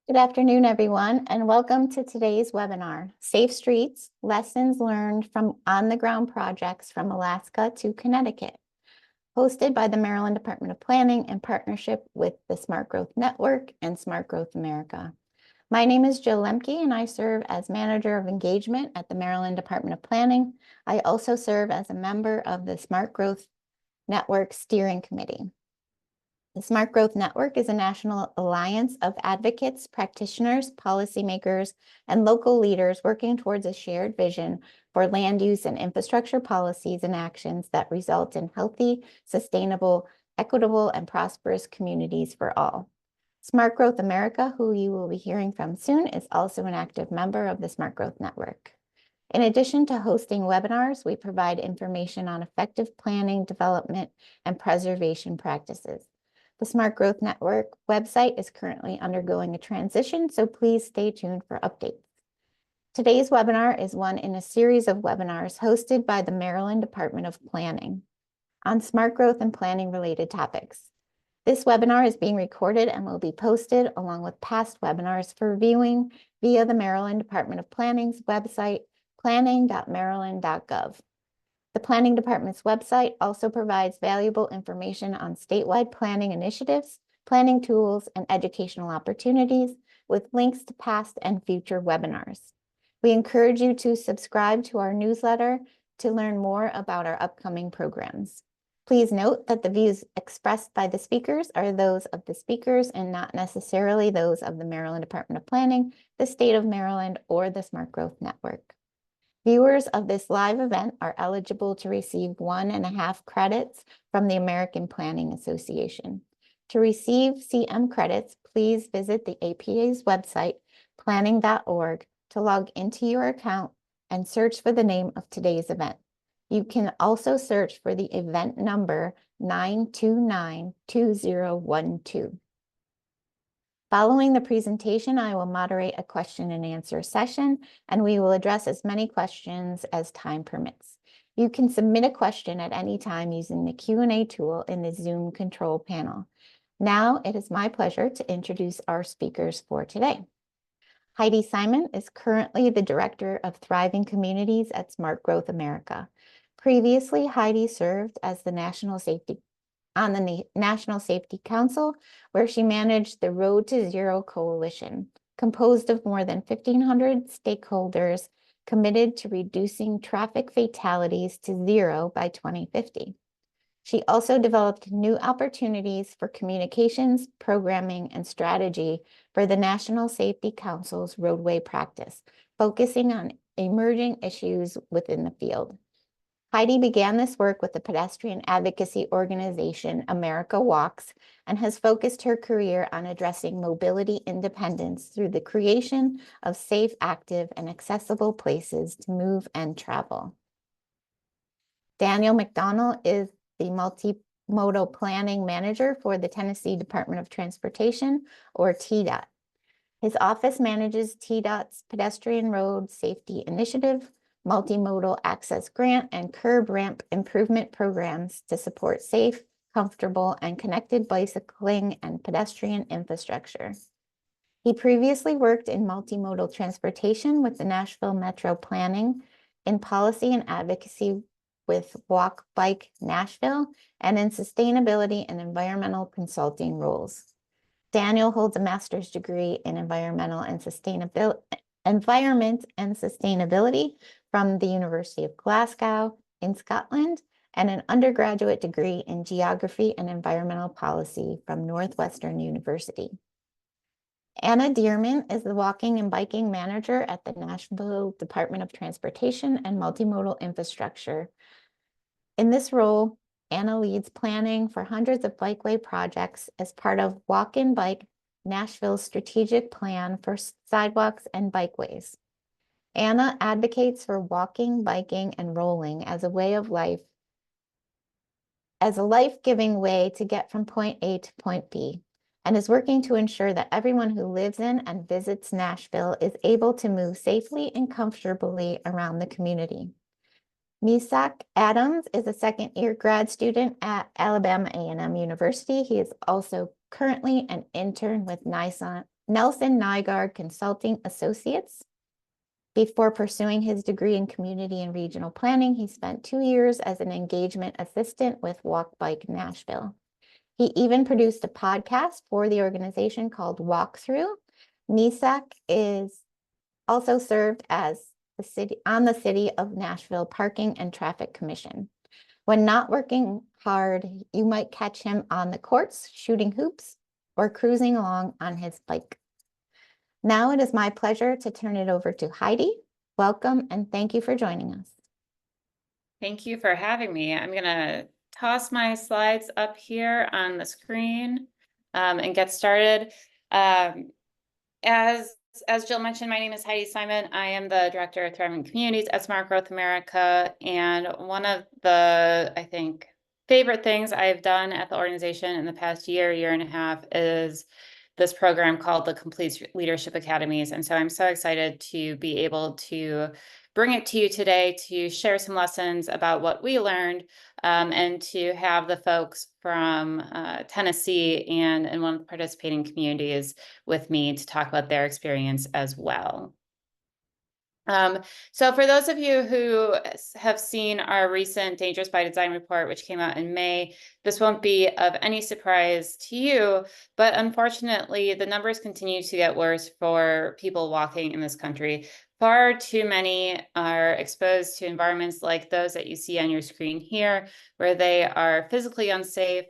Good afternoon, everyone, and welcome to today's webinar, Safe Streets, Lessons Learned from On-the-Ground Projects from Alaska to Connecticut, hosted by the Maryland Department of Planning in partnership with the Smart Growth Network and Smart Growth America. My name is Jill Lemke, and I serve as Manager of Engagement at the Maryland Department of Planning. I also serve as a member of the Smart Growth Network Steering Committee. The Smart Growth Network is a national alliance of advocates, practitioners, policymakers, and local leaders working towards a shared vision for land use and infrastructure policies and actions that result in healthy, sustainable, equitable, and prosperous communities for all. Smart Growth America, who you will be hearing from soon, is also an active member of the Smart Growth Network. In addition to hosting webinars, we provide information on effective planning, development, and preservation practices. The Smart Growth Network website is currently undergoing a transition, so please stay tuned for updates. Today's webinar is one in a series of webinars hosted by the Maryland Department of Planning on smart growth and planning related topics. This webinar is being recorded and will be posted along with past webinars for viewing via the Maryland Department of Planning's website, planning.maryland.gov. The Planning Department's website also provides valuable information on statewide planning initiatives, planning tools, and educational opportunities with links to past and future webinars. We encourage you to subscribe to our newsletter to learn more about our upcoming programs. Please note that the views expressed by the speakers are those of the speakers and not necessarily those of the Maryland Department of Planning, the state of Maryland, or the Smart Growth Network. Viewers of this live event are eligible to receive 1.5 credits from the American Planning Association. To receive CM credits, please visit the APA's website, planning.org, to log into your account and search for the name of today's event. You can also search for the event number 9292012. Following the presentation, I will moderate a question and answer session, and we will address as many questions as time permits. You can submit a question at any time using the Q&A tool in the Zoom control panel. Now, it is my pleasure to introduce our speakers for today. Heidi Simon is currently the Director of Thriving Communities at Smart Growth America. Previously, Heidi served as the National Safety Council, where she managed the Road to Zero Coalition, composed of more than 1,500 stakeholders committed to reducing traffic fatalities to zero by 2050. She also developed new opportunities for communications, programming, and strategy for the National Safety Council's roadway practice, focusing on emerging issues within the field. Heidi began this work with the pedestrian advocacy organization America Walks and has focused her career on addressing mobility independence through the creation of safe, active, and accessible places to move and travel. Daniel McDonnell is the Multimodal Planning Manager for the Tennessee Department of Transportation, or TDOT. His office manages TDOT's Pedestrian Road Safety Initiative, Multimodal Access Grant, and curb ramp improvement programs to support safe, comfortable, and connected bicycling and pedestrian infrastructure. He previously worked in multimodal transportation with the Nashville Metro Planning, in policy and advocacy with Walk Bike Nashville, and in sustainability and environmental consulting roles. Daniel holds a master's degree in environment and sustainability from the University of Glasgow in Scotland, and an undergraduate degree in geography and environmental policy from Northwestern University. Anna Dearman is the walking and biking manager at the Nashville Department of Transportation and Multimodal Infrastructure. In this role, Anna leads planning for hundreds of bikeway projects as part of Walk and Bike Nashville's strategic plan for sidewalks and bikeways. Anna advocates for walking, biking, and rolling as a way of life, as a life-giving way to get from point A to point B, and is working to ensure that everyone who lives in and visits Nashville is able to move safely and comfortably around the community. Misak Adams is a second-year grad student at Alabama A&M University. He is also currently an intern with Nissan Nelson Nygaard Consulting Associates. Before pursuing his degree in community and regional planning, he spent 2 years as an engagement assistant with Walk Bike Nashville. He even produced a podcast for the organization called Walkthrough. NESAC is also served as the City of Nashville Parking and Traffic Commission. When not working hard, you might catch him on the courts, shooting hoops, or cruising along on his bike. Now it is my pleasure to turn it over to Heidi. Welcome and thank you for joining us. Thank you for having me. I'm going to toss my slides up here on the screen and get started. As Jill mentioned, my name is Heidi Simon. I am the Director of Thriving Communities at Smart Growth America. And one of the, I think, favorite things I've done at the organization in the past year and a half is this program called the Complete Leadership Academies. And so I'm so excited to be able to bring it to you today to share some lessons about what we learned and to have the folks from Tennessee and one of the participating communities with me to talk about their experience as well. So for those of you who have seen our recent Dangerous by Design report, which came out in May, this won't be of any surprise to you, but unfortunately, the numbers continue to get worse for people walking in this country. Far too many are exposed to environments like those that you see on your screen here, where they are physically unsafe,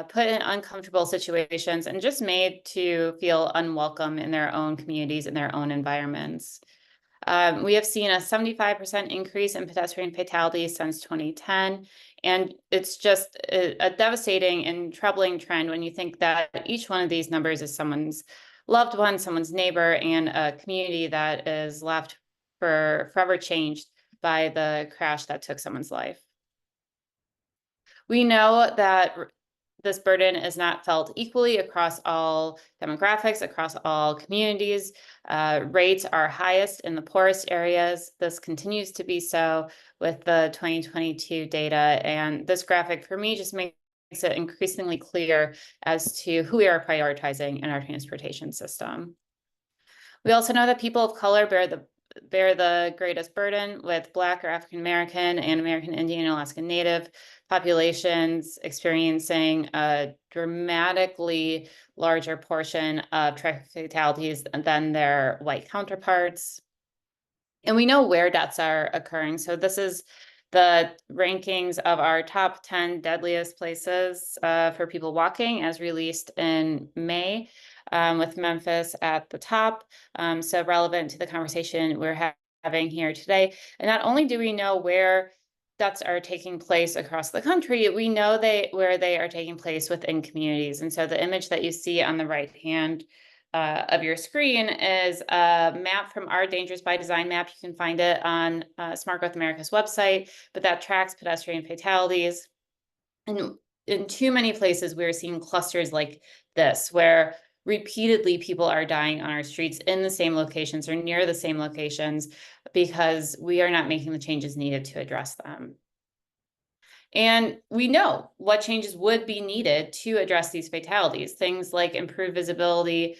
put in uncomfortable situations, and just made to feel unwelcome in their own communities, in their own environments. We have seen a 75% increase in pedestrian fatalities since 2010, and it's just a devastating and troubling trend when you think that each one of these numbers is someone's loved one, someone's neighbor, and a community that is left forever changed by the crash that took someone's life. We know that this burden is not felt equally across all demographics, across all communities. Rates are highest in the poorest areas. This continues to be so with the 2022 data. And this graphic for me just makes it increasingly clear as to who we are prioritizing in our transportation system. We also know that people of color bear the greatest burden, with Black or African American and American Indian and Alaska Native populations experiencing a dramatically larger portion of traffic fatalities than their white counterparts. And we know where deaths are occurring. So this is the rankings of our top 10 deadliest places for people walking as released in May, with Memphis at the top. So relevant to the conversation we're having here today. And not only do we know where deaths are taking place across the country, we know where they are taking place within communities. And so the image that you see on the right hand of your screen is a map from our Dangerous by Design map. You can find it on Smart Growth America's website, but that tracks pedestrian fatalities. And in too many places, we're seeing clusters like this, where repeatedly people are dying on our streets in the same locations or near the same locations because we are not making the changes needed to address them. And we know what changes would be needed to address these fatalities, things like improved visibility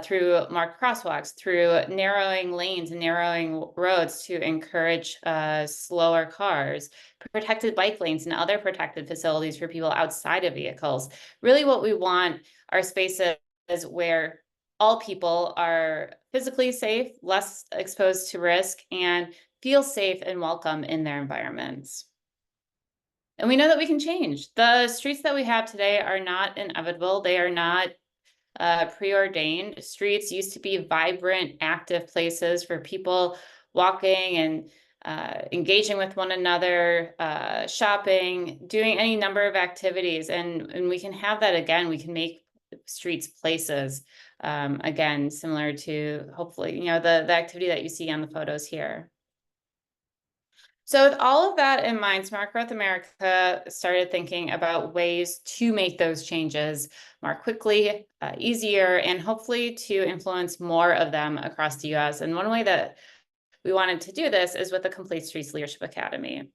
through marked crosswalks, through narrowing lanes and narrowing roads to encourage slower cars, protected bike lanes and other protected facilities for people outside of vehicles. Really what we want are spaces where all people are physically safe, less exposed to risk, and feel safe and welcome in their environments. And we know that we can change. The streets that we have today are not inevitable. They are not preordained. Streets used to be vibrant, active places for people walking and engaging with one another, shopping, doing any number of activities. And we can have that again. We can make streets places again, similar to hopefully, the activity that you see on the photos here. So with all of that in mind, Smart Growth America started thinking about ways to make those changes more quickly, easier, and hopefully to influence more of them across the US. And one way that we wanted to do this is with the Complete Streets Leadership Academy.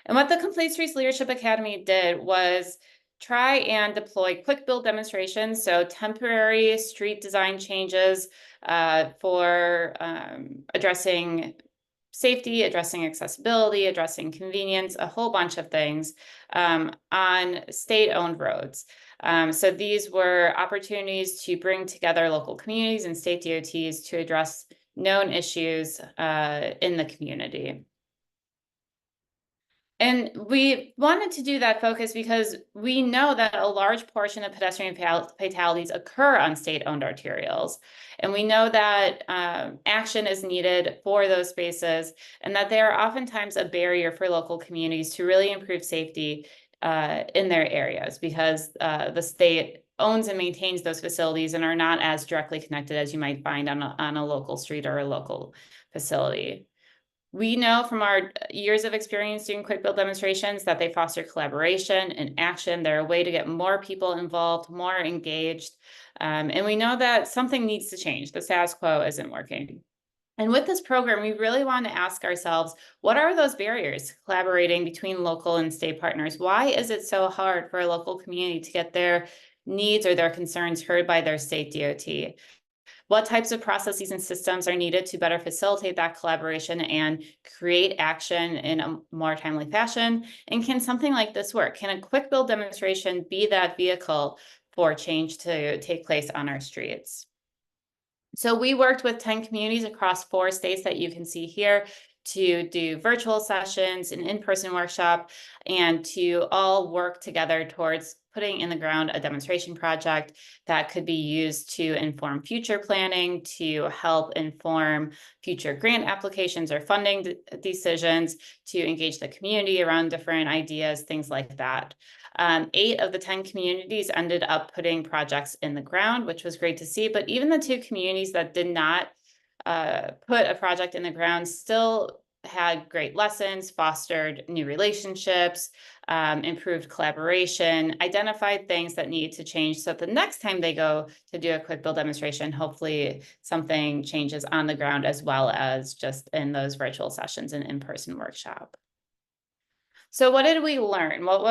And what the Complete Streets Leadership Academy did was try and deploy quick build demonstrations, so temporary street design changes for addressing safety, addressing accessibility, addressing convenience, a whole bunch of things on state-owned roads. So these were opportunities to bring together local communities and state DOTs to address known issues in the community. And we wanted to do that focus because we know that a large portion of pedestrian fatalities occur on state-owned arterials. And we know that action is needed for those spaces, and that they are oftentimes a barrier for local communities to really improve safety in their areas, because the state owns and maintains those facilities and are not as directly connected as you might find on a local street or a local facility. We know from our years of experience doing quick build demonstrations that they foster collaboration and action. They're a way to get more people involved, more engaged. And we know that something needs to change. The status quo isn't working. And with this program, we really want to ask ourselves, what are those barriers collaborating between local and state partners? Why is it so hard for a local community to get their needs or their concerns heard by their state DOT? What types of processes and systems are needed to better facilitate that collaboration and create action in a more timely fashion? And can something like this work? Can a quick build demonstration be that vehicle for change to take place on our streets? So we worked with 10 communities across 4 states that you can see here to do virtual sessions, an in-person workshop, and to all work together towards putting in the ground a demonstration project that could be used to inform future planning, to help inform future grant applications or funding decisions, to engage the community around different ideas, things like that. 8 of the 10 communities ended up putting projects in the ground, which was great to see. But even the 2 communities that did not put a project in the ground still had great lessons, fostered new relationships, improved collaboration, identified things that needed to change. So the next time they go to do a quick build demonstration, hopefully something changes on the ground as well as just in those virtual sessions and in-person workshop. So what did we learn? What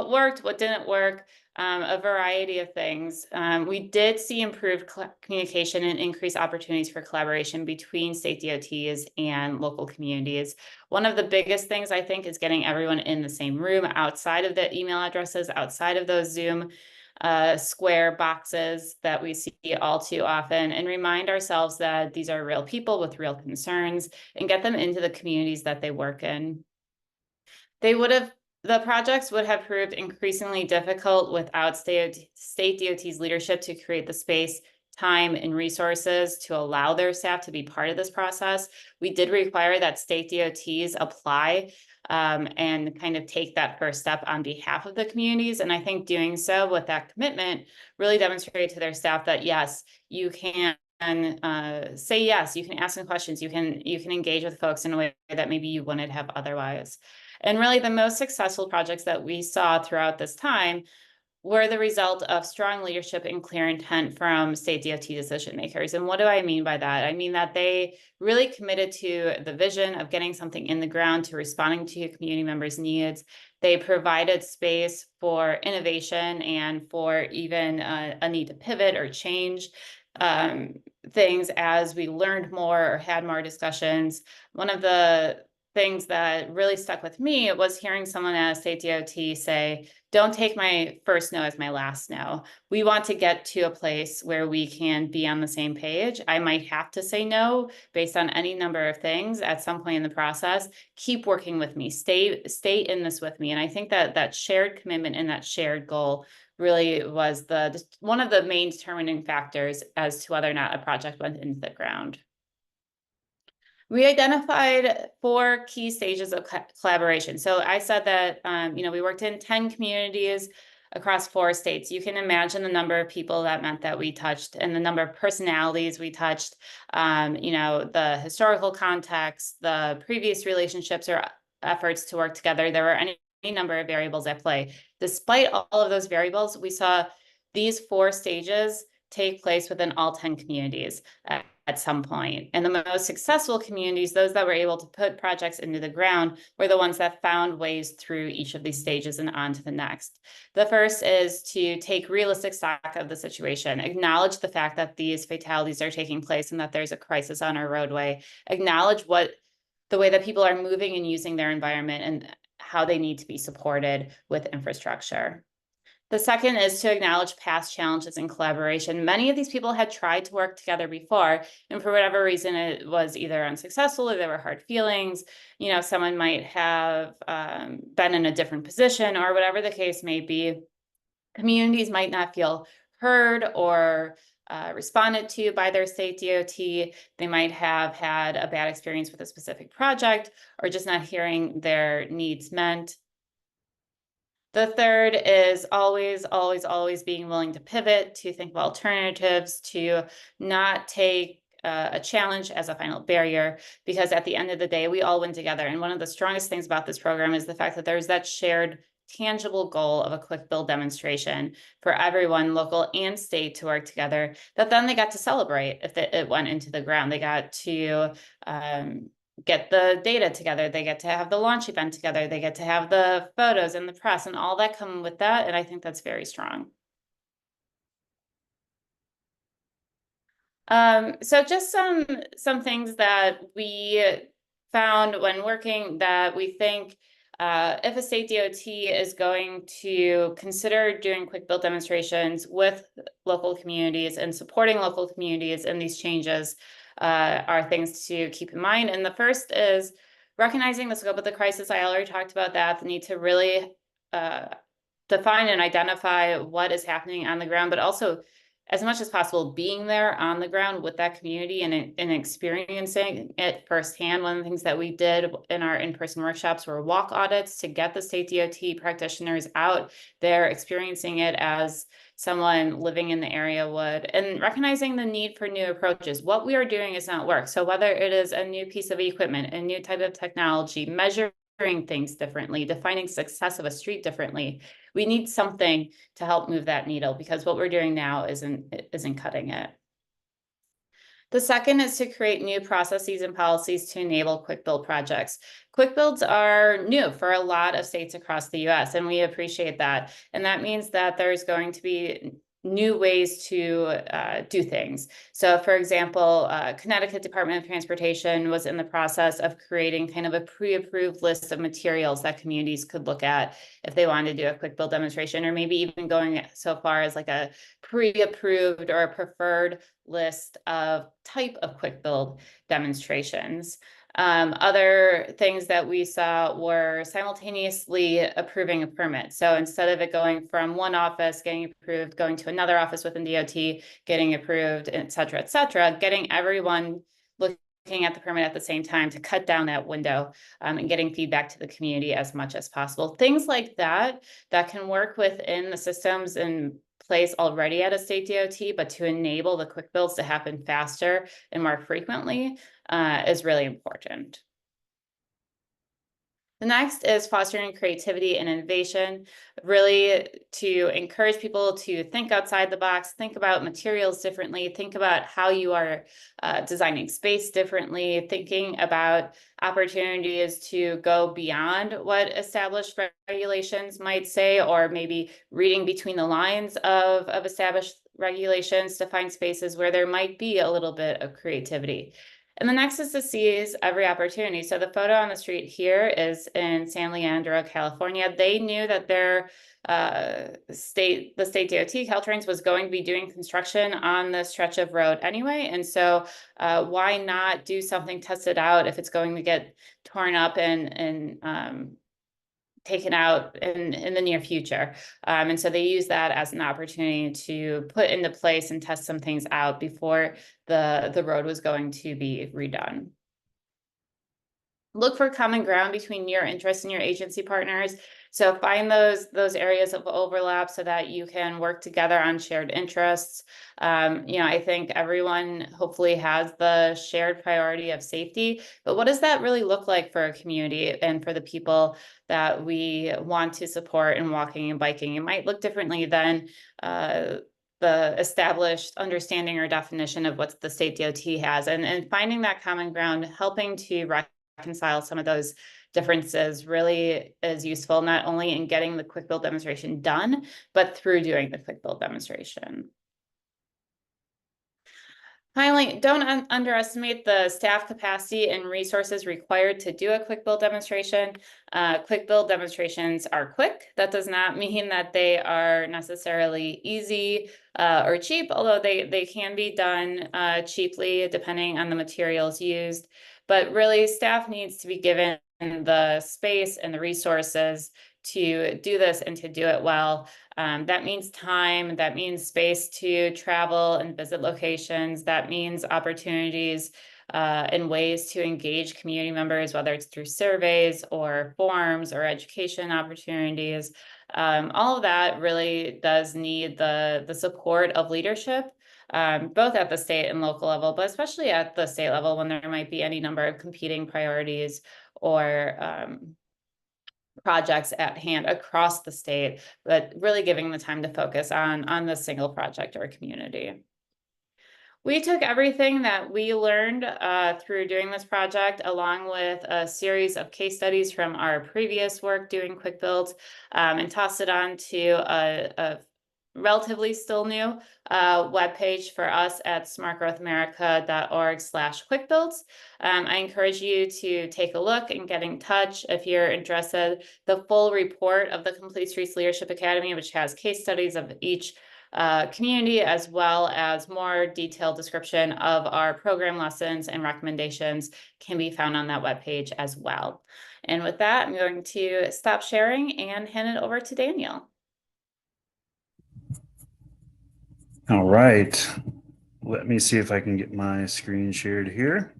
worked? What didn't work? A variety of things. We did see improved communication and increased opportunities for collaboration between state DOTs and local communities. One of the biggest things, I think, is getting everyone in the same room outside of the email addresses, outside of those Zoom square boxes that we see all too often, and remind ourselves that these are real people with real concerns, and get them into the communities that they work in. The projects would have proved increasingly difficult without state DOT's leadership to create the space, time, and resources to allow their staff to be part of this process. We did require that state DOTs apply and kind of take that first step on behalf of the communities. And I think doing so with that commitment really demonstrated to their staff that, yes, you can say yes, you can ask them questions, you can engage with folks in a way that maybe you wouldn't have otherwise. And really the most successful projects that we saw throughout this time were the result of strong leadership and clear intent from state DOT decision makers. And what do I mean by that? I mean that they really committed to the vision of getting something in the ground, to responding to community members' needs. They provided space for innovation and for even a need to pivot or change things as we learned more or had more discussions. One of the things that really stuck with me was hearing someone at state DOT say, don't take my first no as my last no. We want to get to a place where we can be on the same page. I might have to say no based on any number of things at some point in the process. Keep working with me, stay in this with me. And I think that that shared commitment and that shared goal really was one of the main determining factors as to whether or not a project went into the ground. We identified 4 key stages of collaboration. So I said that, we worked in 10 communities across 4 states. You can imagine the number of people that meant that we touched and the number of personalities we touched, the historical context, the previous relationships or efforts to work together. There were any number of variables at play. Despite all of those variables, we saw these 4 stages take place within all 10 communities at some point. And the most successful communities, those that were able to put projects into the ground, were the ones that found ways through each of these stages and on to the next. The first is to take realistic stock of the situation, acknowledge the fact that these fatalities are taking place and that there's a crisis on our roadway, acknowledge the way that people are moving and using their environment and how they need to be supported with infrastructure. The second is to acknowledge past challenges and collaboration. Many of these people had tried to work together before, and for whatever reason, it was either unsuccessful or there were hard feelings. You know, someone might have been in a different position or whatever the case may be. Communities might not feel heard or responded to by their state DOT. They might have had a bad experience with a specific project or just not hearing their needs met. The third is always, always, always being willing to pivot, to think of alternatives, to not take a challenge as a final barrier, because at the end of the day, we all win together. And one of the strongest things about this program is the fact that there's that shared tangible goal of a quick build demonstration for everyone, local and state, to work together, that then they got to celebrate if it went into the ground. They got to get the data together, they get to have the launch event together, they get to have the photos and the press and all that come with that, and I think that's very strong. So just some things that we found when working that we think if a state DOT is going to consider doing quick build demonstrations with local communities and supporting local communities in these changes, are things to keep in mind. And the first is recognizing the scope of the crisis. I already talked about that, the need to really define and identify what is happening on the ground, but also, as much as possible, being there on the ground with that community and experiencing it firsthand. One of the things that we did in our in-person workshops were walk audits to get the state DOT practitioners out there experiencing it as someone living in the area would, and recognizing the need for new approaches. What we are doing is not work. So whether it is a new piece of equipment, a new type of technology, measuring things differently, defining success of a street differently, we need something to help move that needle, because what we're doing now isn't cutting it. The second is to create new processes and policies to enable quick build projects. Quick builds are new for a lot of states across the US, and we appreciate that. And that means that there's going to be new ways to do things. So for example, Connecticut Department of Transportation was in the process of creating kind of a pre-approved list of materials that communities could look at if they wanted to do a quick build demonstration, or maybe even going so far as like a pre-approved or a preferred list of type of quick build demonstrations. Other things that we saw were simultaneously approving a permit. So instead of it going from one office getting approved, going to another office within DOT, getting approved, et cetera, getting everyone looking at the permit at the same time to cut down that window, and getting feedback to the community as much as possible. Things like that can work within the systems in place already at a state DOT, but to enable the quick builds to happen faster and more frequently is really important. The next is fostering creativity and innovation, really to encourage people to think outside the box, think about materials differently, think about how you are designing space differently, thinking about opportunities to go beyond what established regulations might say, or maybe reading between the lines of established regulations to find spaces where there might be a little bit of creativity. And the next is to seize every opportunity. So the photo on the street here is in San Leandro, California. They knew that their the state DOT, Caltrans, was going to be doing construction on this stretch of road anyway. And so why not do something, test it out if it's going to get torn up and taken out in the near future. And so they use that as an opportunity to put into place and test some things out before the road was going to be redone. Look for common ground between your interests and your agency partners. So find those areas of overlap so that you can work together on shared interests. I think everyone hopefully has the shared priority of safety, but what does that really look like for a community and for the people that we want to support in walking and biking? It might look differently than the established understanding or definition of what the state DOT has, and finding that common ground, helping to reconcile some of those differences really is useful, not only in getting the quick build demonstration done, but through doing the quick build demonstration. Finally, don't underestimate the staff capacity and resources required to do a quick build demonstration. Quick build demonstrations are quick. That does not mean that they are necessarily easy or cheap, although they can be done cheaply depending on the materials used. But really, staff needs to be given the space and the resources to do this and to do it well. That means time, that means space to travel and visit locations, that means opportunities and ways to engage community members, whether it's through surveys or forums or education opportunities. All of that really does need the support of leadership, both at the state and local level, but especially at the state level when there might be any number of competing priorities or projects at hand across the state, but really giving the time to focus on the single project or community. We took everything that we learned through doing this project, along with a series of case studies from our previous work doing quick builds, and tossed it onto a relatively still new webpage for us at smartgrowthamerica.org/quickbuilds. I encourage you to take a look and get in touch if you're interested. The full report of the Complete Streets Leadership Academy, which has case studies of each community, as well as more detailed description of our program lessons and recommendations, can be found on that webpage as well. And with that, I'm going to stop sharing and hand it over to Daniel. All right, let me see if I can get my screen shared here.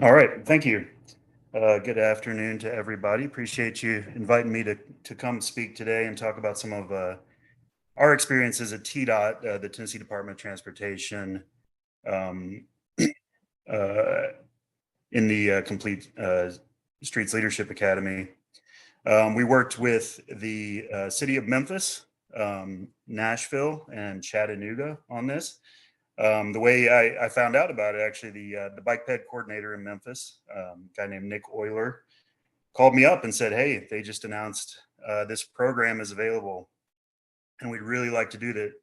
All right, thank you. Good afternoon to everybody. Appreciate you inviting me to come speak today and talk about some of our experiences at TDOT, the Tennessee Department of Transportation, in the Complete Streets Leadership Academy. We worked with the city of Memphis, Nashville, and Chattanooga on this. The way I found out about it, actually, the bike ped coordinator in Memphis, a guy named Nick Euler, called me up and said, "Hey, they just announced this program is available, and we'd really like to do that,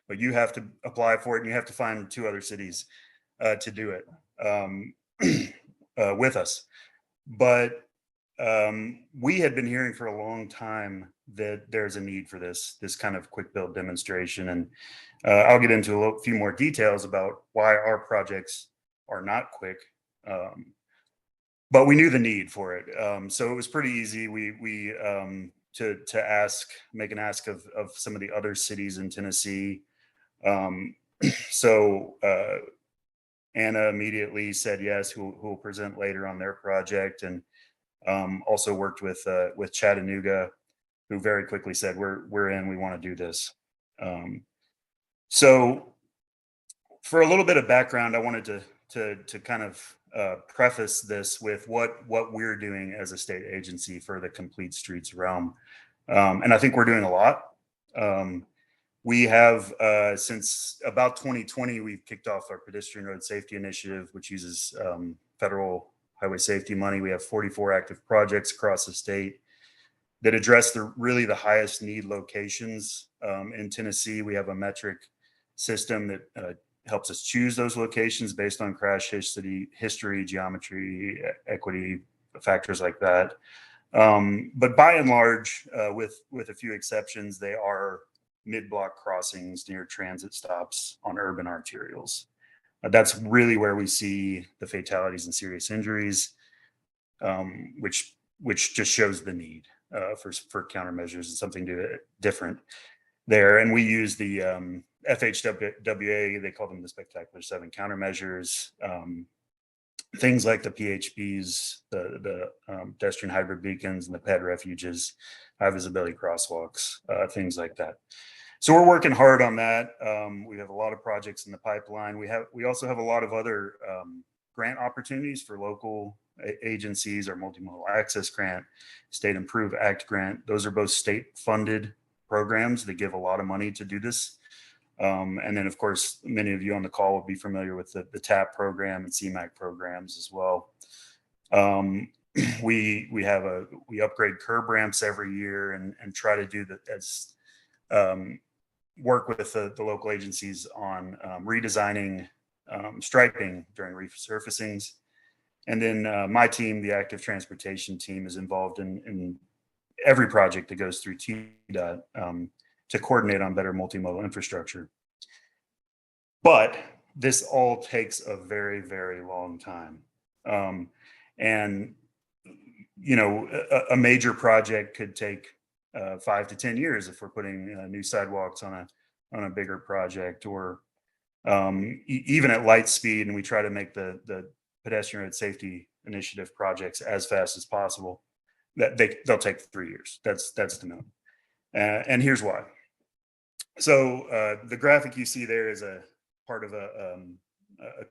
but you have to apply for it, and you have to find 2 other cities to do it with us." But we had been hearing for a long time that there's a need for this kind of quick build demonstration, and I'll get into a few more details about why our projects are not quick, but we knew the need for it. So it was pretty easy. We to make an ask of some of the other cities in Tennessee. So Anna immediately said yes, who will present later on their project, and also worked with Chattanooga, who very quickly said, we're in, we want to do this. So for a little bit of background, I wanted to kind of preface this with what we're doing as a state agency for the Complete Streets realm. And I think we're doing a lot. We have, since about 2020, we've kicked off our pedestrian road safety initiative, which uses federal highway safety money. We have 44 active projects across the state that address really the highest need locations. In Tennessee, we have a metric system that helps us choose those locations based on crash history, geometry, equity, factors like that. But by and large, with a few exceptions, they are mid-block crossings near transit stops on urban arterials. That's really where we see the fatalities and serious injuries, which just shows the need for countermeasures and something different there. And we use the FHWA, they call them the Spectacular 7 countermeasures, things like the PHBs, the pedestrian hybrid beacons, and the ped refuges, high visibility crosswalks, things like that. So we're working hard on that. We have a lot of projects in the pipeline. We also have a lot of other grant opportunities for local agencies. Our multimodal access grant, State Improve Act grant. Those are both state funded programs that give a lot of money to do this. And then, of course, many of you on the call will be familiar with the TAP program and CMAQ programs as well. We upgrade curb ramps every year and try to do that as work with the local agencies on redesigning striping during resurfacings. And then my team, the active transportation team, is involved in every project that goes through TDOT to coordinate on better multimodal infrastructure. But this all takes a very, very long time. And, you know, a major project could take 5 to 10 years if we're putting new sidewalks on a bigger project, or even at light speed, and we try to make the pedestrian road safety initiative projects as fast as possible, that they'll take 3 years. That's the minimum. And here's why. So the graphic you see there is a part of a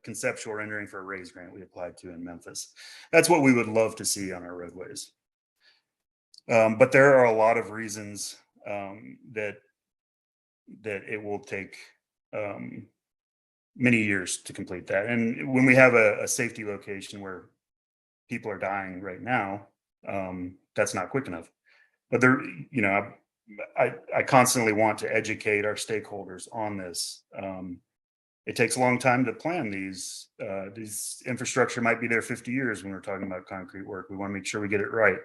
conceptual rendering for a RAISE grant we applied to in Memphis. That's what we would love to see on our roadways. But there are a lot of reasons that it will take many years to complete that. And when we have a safety location where people are dying right now, that's not quick enough. But there, you know, I constantly want to educate our stakeholders on this. It takes a long time to plan these. These infrastructure might be there 50 years when we're talking about concrete work. We want to make sure we get it right.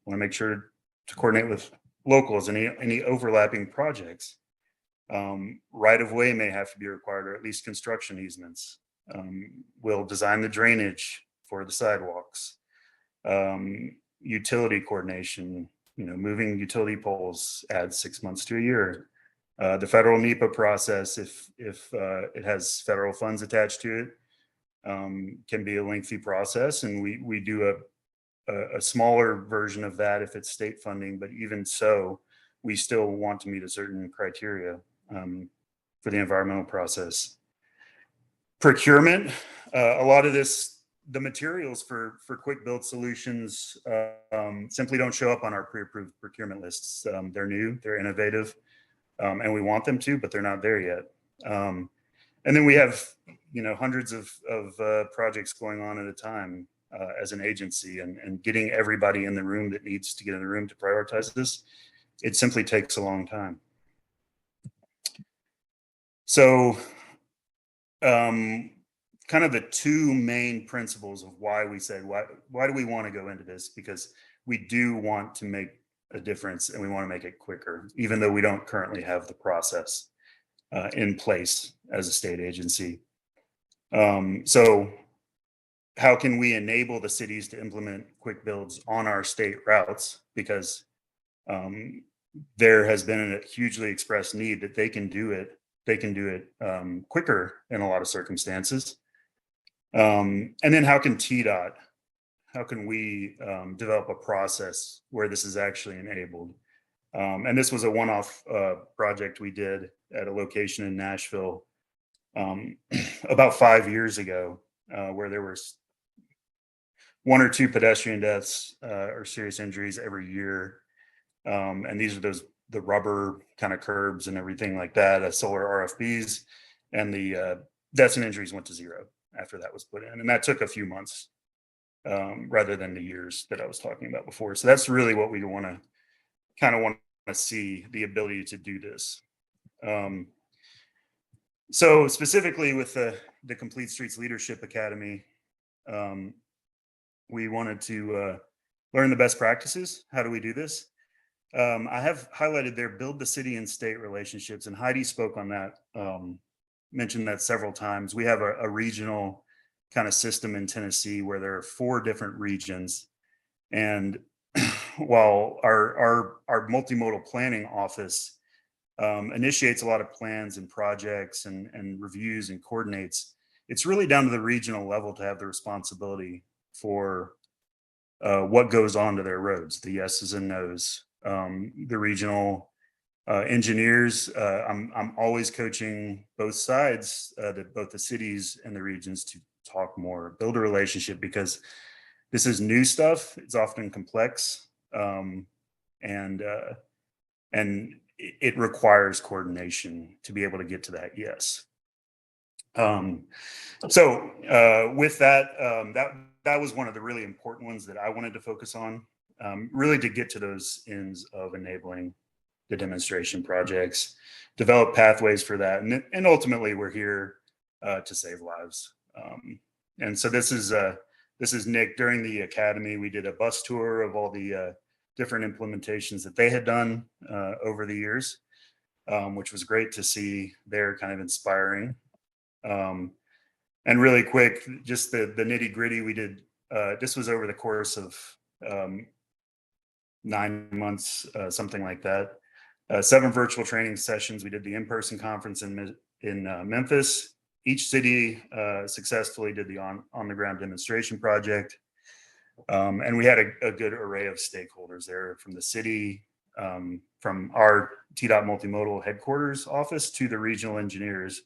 We want to make sure to coordinate with locals, any overlapping projects. Right of way may have to be required, or at least construction easements. We'll design the drainage for the sidewalks. Utility coordination, you know, moving utility poles adds 6 months to a year. The federal NEPA process, if it has federal funds attached to it, can be a lengthy process, and we do a smaller version of that if it's state funding. But even so, we still want to meet a certain criteria for the environmental process. Procurement, a lot of this, the materials for quick build solutions simply don't show up on our pre-approved procurement lists. They're new, they're innovative, and we want them to, but they're not there yet. And then we have, you know, hundreds of projects going on at a time as an agency, and getting everybody in the room that needs to get in the room to prioritize this, it simply takes a long time. So kind of the two main principles of why we said, why do we want to go into this? Because we do want to make a difference, and we want to make it quicker, even though we don't currently have the process in place as a state agency. So how can we enable the cities to implement quick builds on our state routes? Because there has been a hugely expressed need that they can do it. They can do it quicker in a lot of circumstances. And then how can TDOT, how can we develop a process where this is actually enabled? And this was a one-off project we did at a location in Nashville about 5 years ago, where there was 1 or 2 pedestrian deaths or serious injuries every year. And these are the rubber kind of curbs and everything like that, solar RFBs, and the deaths and injuries went to 0 after that was put in. And that took a few months rather than the years that I was talking about before. So that's really what we want to see, the ability to do this. So specifically with the Complete Streets Leadership Academy, we wanted to learn the best practices. How do we do this? I have highlighted there, build the city and state relationships, and Heidi spoke on that, mentioned that several times. We have a regional kind of system in Tennessee where there are 4 different regions. And while our multimodal planning office initiates a lot of plans and projects and reviews and coordinates, it's really down to the regional level to have the responsibility for what goes on to their roads, the yeses and nos. The regional Engineers, I'm always coaching both sides, both the cities and the regions, to talk more, build a relationship, because this is new stuff. It's often complex, and it requires coordination to be able to get to that yes. So with that, that was one of the really important ones that I wanted to focus on, really to get to those ends of enabling the demonstration projects, develop pathways for that, and ultimately we're here to save lives. And so this is Nick. During the academy, we did a bus tour of all the different implementations that they had done over the years, which was great to see. They're kind of inspiring. And really quick, just the nitty gritty, we did, this was over the course of 9 months, something like that. 7 virtual training sessions. We did the in-person conference in Memphis. Each city successfully did the on-the-ground demonstration project. And we had a good array of stakeholders there, from the city, from our TDOT multimodal headquarters office to the regional engineers.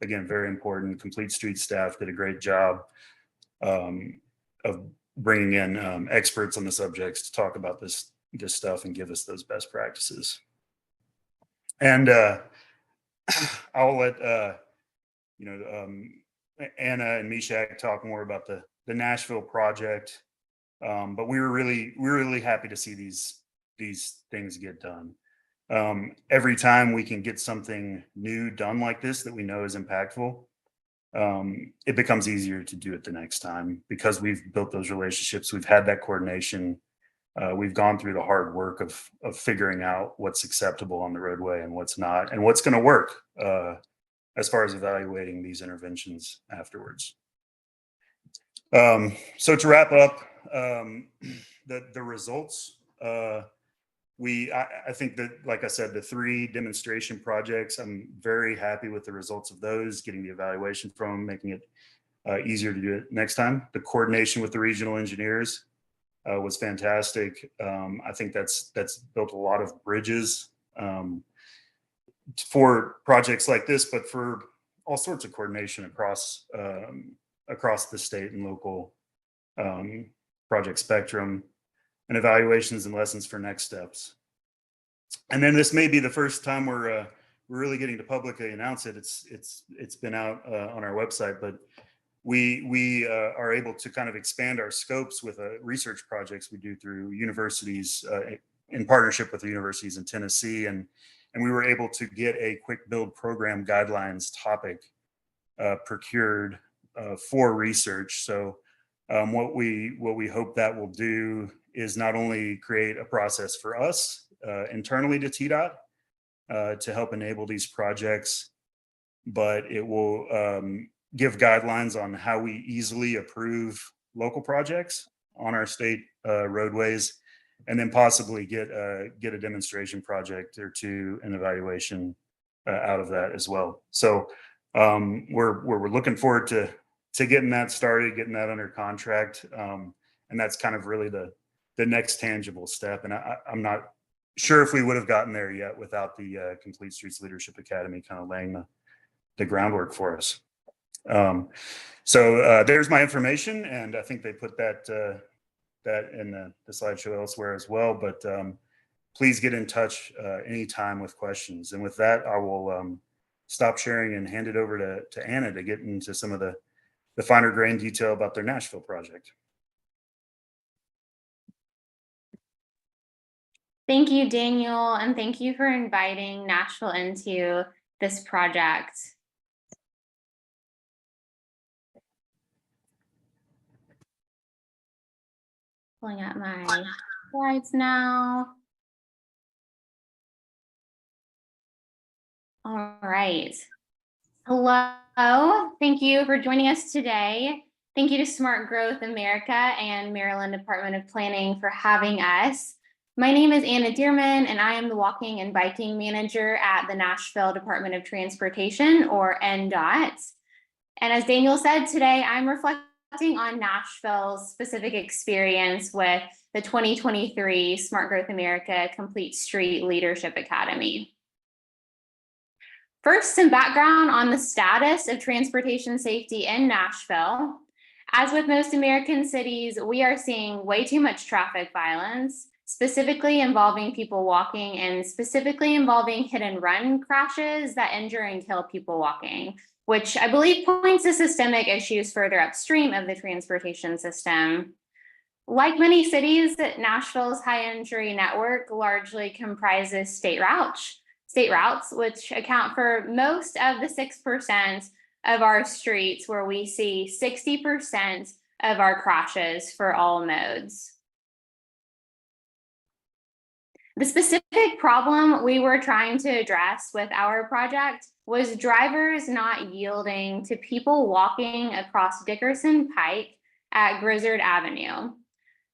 Again, very important. Complete Street staff did a great job of bringing in experts on the subjects to talk about this stuff and give us those best practices. And I'll let Anna and Mishak talk more about the Nashville project. But we were really happy to see these things get done. Every time we can get something new done like this that we know is impactful, it becomes easier to do it the next time, because we've built those relationships, we've had that coordination, we've gone through the hard work of figuring out what's acceptable on the roadway and what's not, and what's going to work as far as evaluating these interventions afterwards. So to wrap up, the results, I think that, like I said, the 3 demonstration projects, I'm very happy with the results of those, getting the evaluation from them, making it easier to do it next time. The coordination with the regional engineers was fantastic. I think that's built a lot of bridges for projects like this, but for all sorts of coordination across the state and local project spectrum, and evaluations and lessons for next steps. And then this may be the first time we're really getting to publicly announce it. It's been out on our website, but we are able to kind of expand our scopes with research projects we do through universities, in partnership with the universities in Tennessee, and we were able to get a quick build program guidelines topic procured for research. So what we hope that will do is not only create a process for us internally to TDOT to help enable these projects, but it will give guidelines on how we easily approve local projects on our state roadways, and then possibly get a demonstration project or 2, an evaluation out of that as well. So we're looking forward to getting that started, getting that under contract, and that's kind of really the next tangible step. And I'm not sure if we would have gotten there yet without the Complete Streets Leadership Academy kind of laying the groundwork for us. So there's my information, and I think they put that in the slideshow elsewhere as well. But please get in touch anytime with questions. And with that, I will stop sharing and hand it over to Anna to get into some of the finer grain detail about their Nashville project. Thank you, Daniel, and thank you for inviting Nashville into this project. Pulling up my slides now. All right. Hello. Thank you for joining us today. Thank you to Smart Growth America and Maryland Department of Planning for having us. My name is Anna Dearman, and I am the Walking and Biking Manager at the Nashville Department of Transportation, or NDOT. And as Daniel said, today I'm reflecting on Nashville's specific experience with the 2023 Smart Growth America Complete Street Leadership Academy. First, some background on the status of transportation safety in Nashville. As with most American cities, we are seeing way too much traffic violence, specifically involving people walking and specifically involving hit and run crashes that injure and kill people walking, which I believe points to systemic issues further upstream of the transportation system. Like many cities, Nashville's high injury network largely comprises state routes, which account for most of the 6% of our streets, where we see 60% of our crashes for all modes. The specific problem we were trying to address with our project was drivers not yielding to people walking across Dickerson Pike at Grizzard Avenue.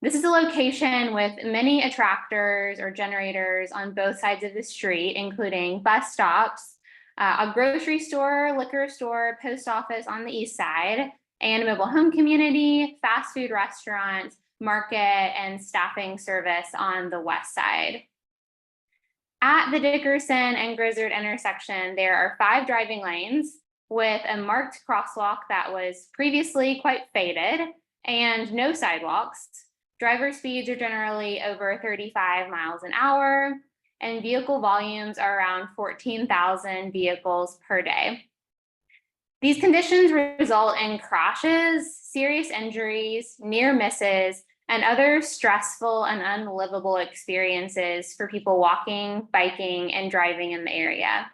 This is a location with many attractors or generators on both sides of the street, including bus stops, a grocery store, liquor store, post office on the east side, and a mobile home community, fast food restaurant, market, and staffing service on the west side. At the Dickerson and Grizzard intersection, there are 5 driving lanes with a marked crosswalk that was previously quite faded and no sidewalks. Driver speeds are generally over 35 miles an hour, and vehicle volumes are around 14,000 vehicles per day. These conditions result in crashes, serious injuries, near misses, and other stressful and unlivable experiences for people walking, biking, and driving in the area.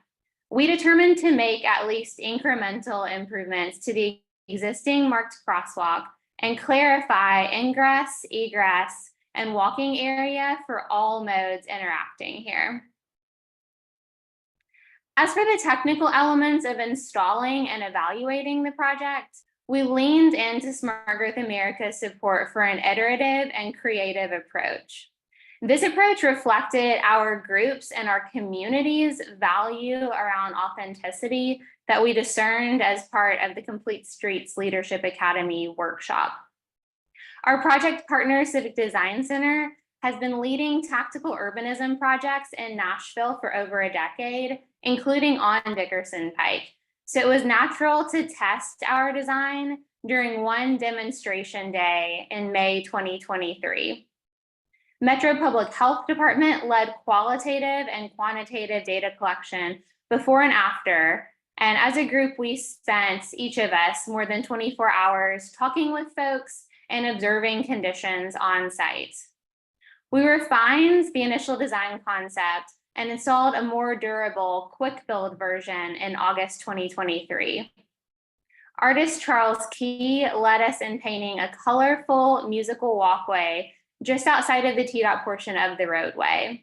We determined to make at least incremental improvements to the existing marked crosswalk and clarify ingress, egress, and walking area for all modes interacting here. As for the technical elements of installing and evaluating the project, we leaned into Smart Growth America's support for an iterative and creative approach. This approach reflected our groups and our community's value around authenticity that we discerned as part of the Complete Streets Leadership Academy workshop. Our project partner, Civic Design Center, has been leading tactical urbanism projects in Nashville for over a decade, including on Dickerson Pike. So it was natural to test our design during one demonstration day in May 2023. Metro Public Health Department led qualitative and quantitative data collection before and after. And as a group, we spent, each of us, more than 24 hours talking with folks and observing conditions on site. We refined the initial design concept and installed a more durable, quick build version in August 2023. Artist Charles Key led us in painting a colorful musical walkway just outside of the T-dot portion of the roadway.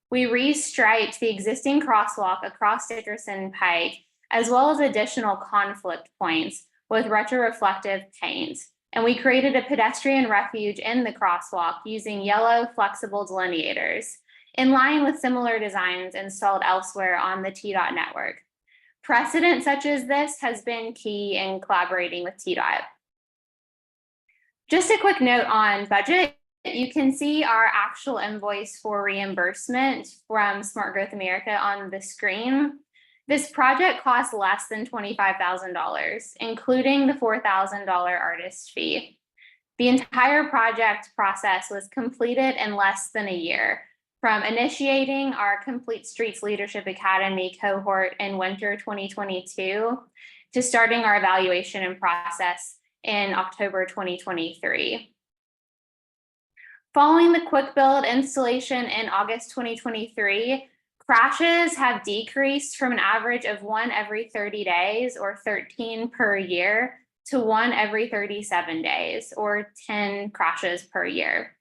We restriped the existing crosswalk across Dickerson Pike, as well as additional conflict points with retroreflective paint. And we created a pedestrian refuge in the crosswalk using yellow flexible delineators, in line with similar designs installed elsewhere on the T-dot network. Precedent such as this has been key in collaborating with T-dot. Just a quick note on budget. You can see our actual invoice for reimbursement from Smart Growth America on the screen. This project costs less than $25,000, including the $4,000 artist fee. The entire project process was completed in less than a year, from initiating our Complete Streets Leadership Academy cohort in winter 2022 to starting our evaluation and process in October 2023. Following the quick build installation in August 2023, crashes have decreased from an average of 1 every 30 days, or 13 per year, to 1 every 37 days, or 10 crashes per year.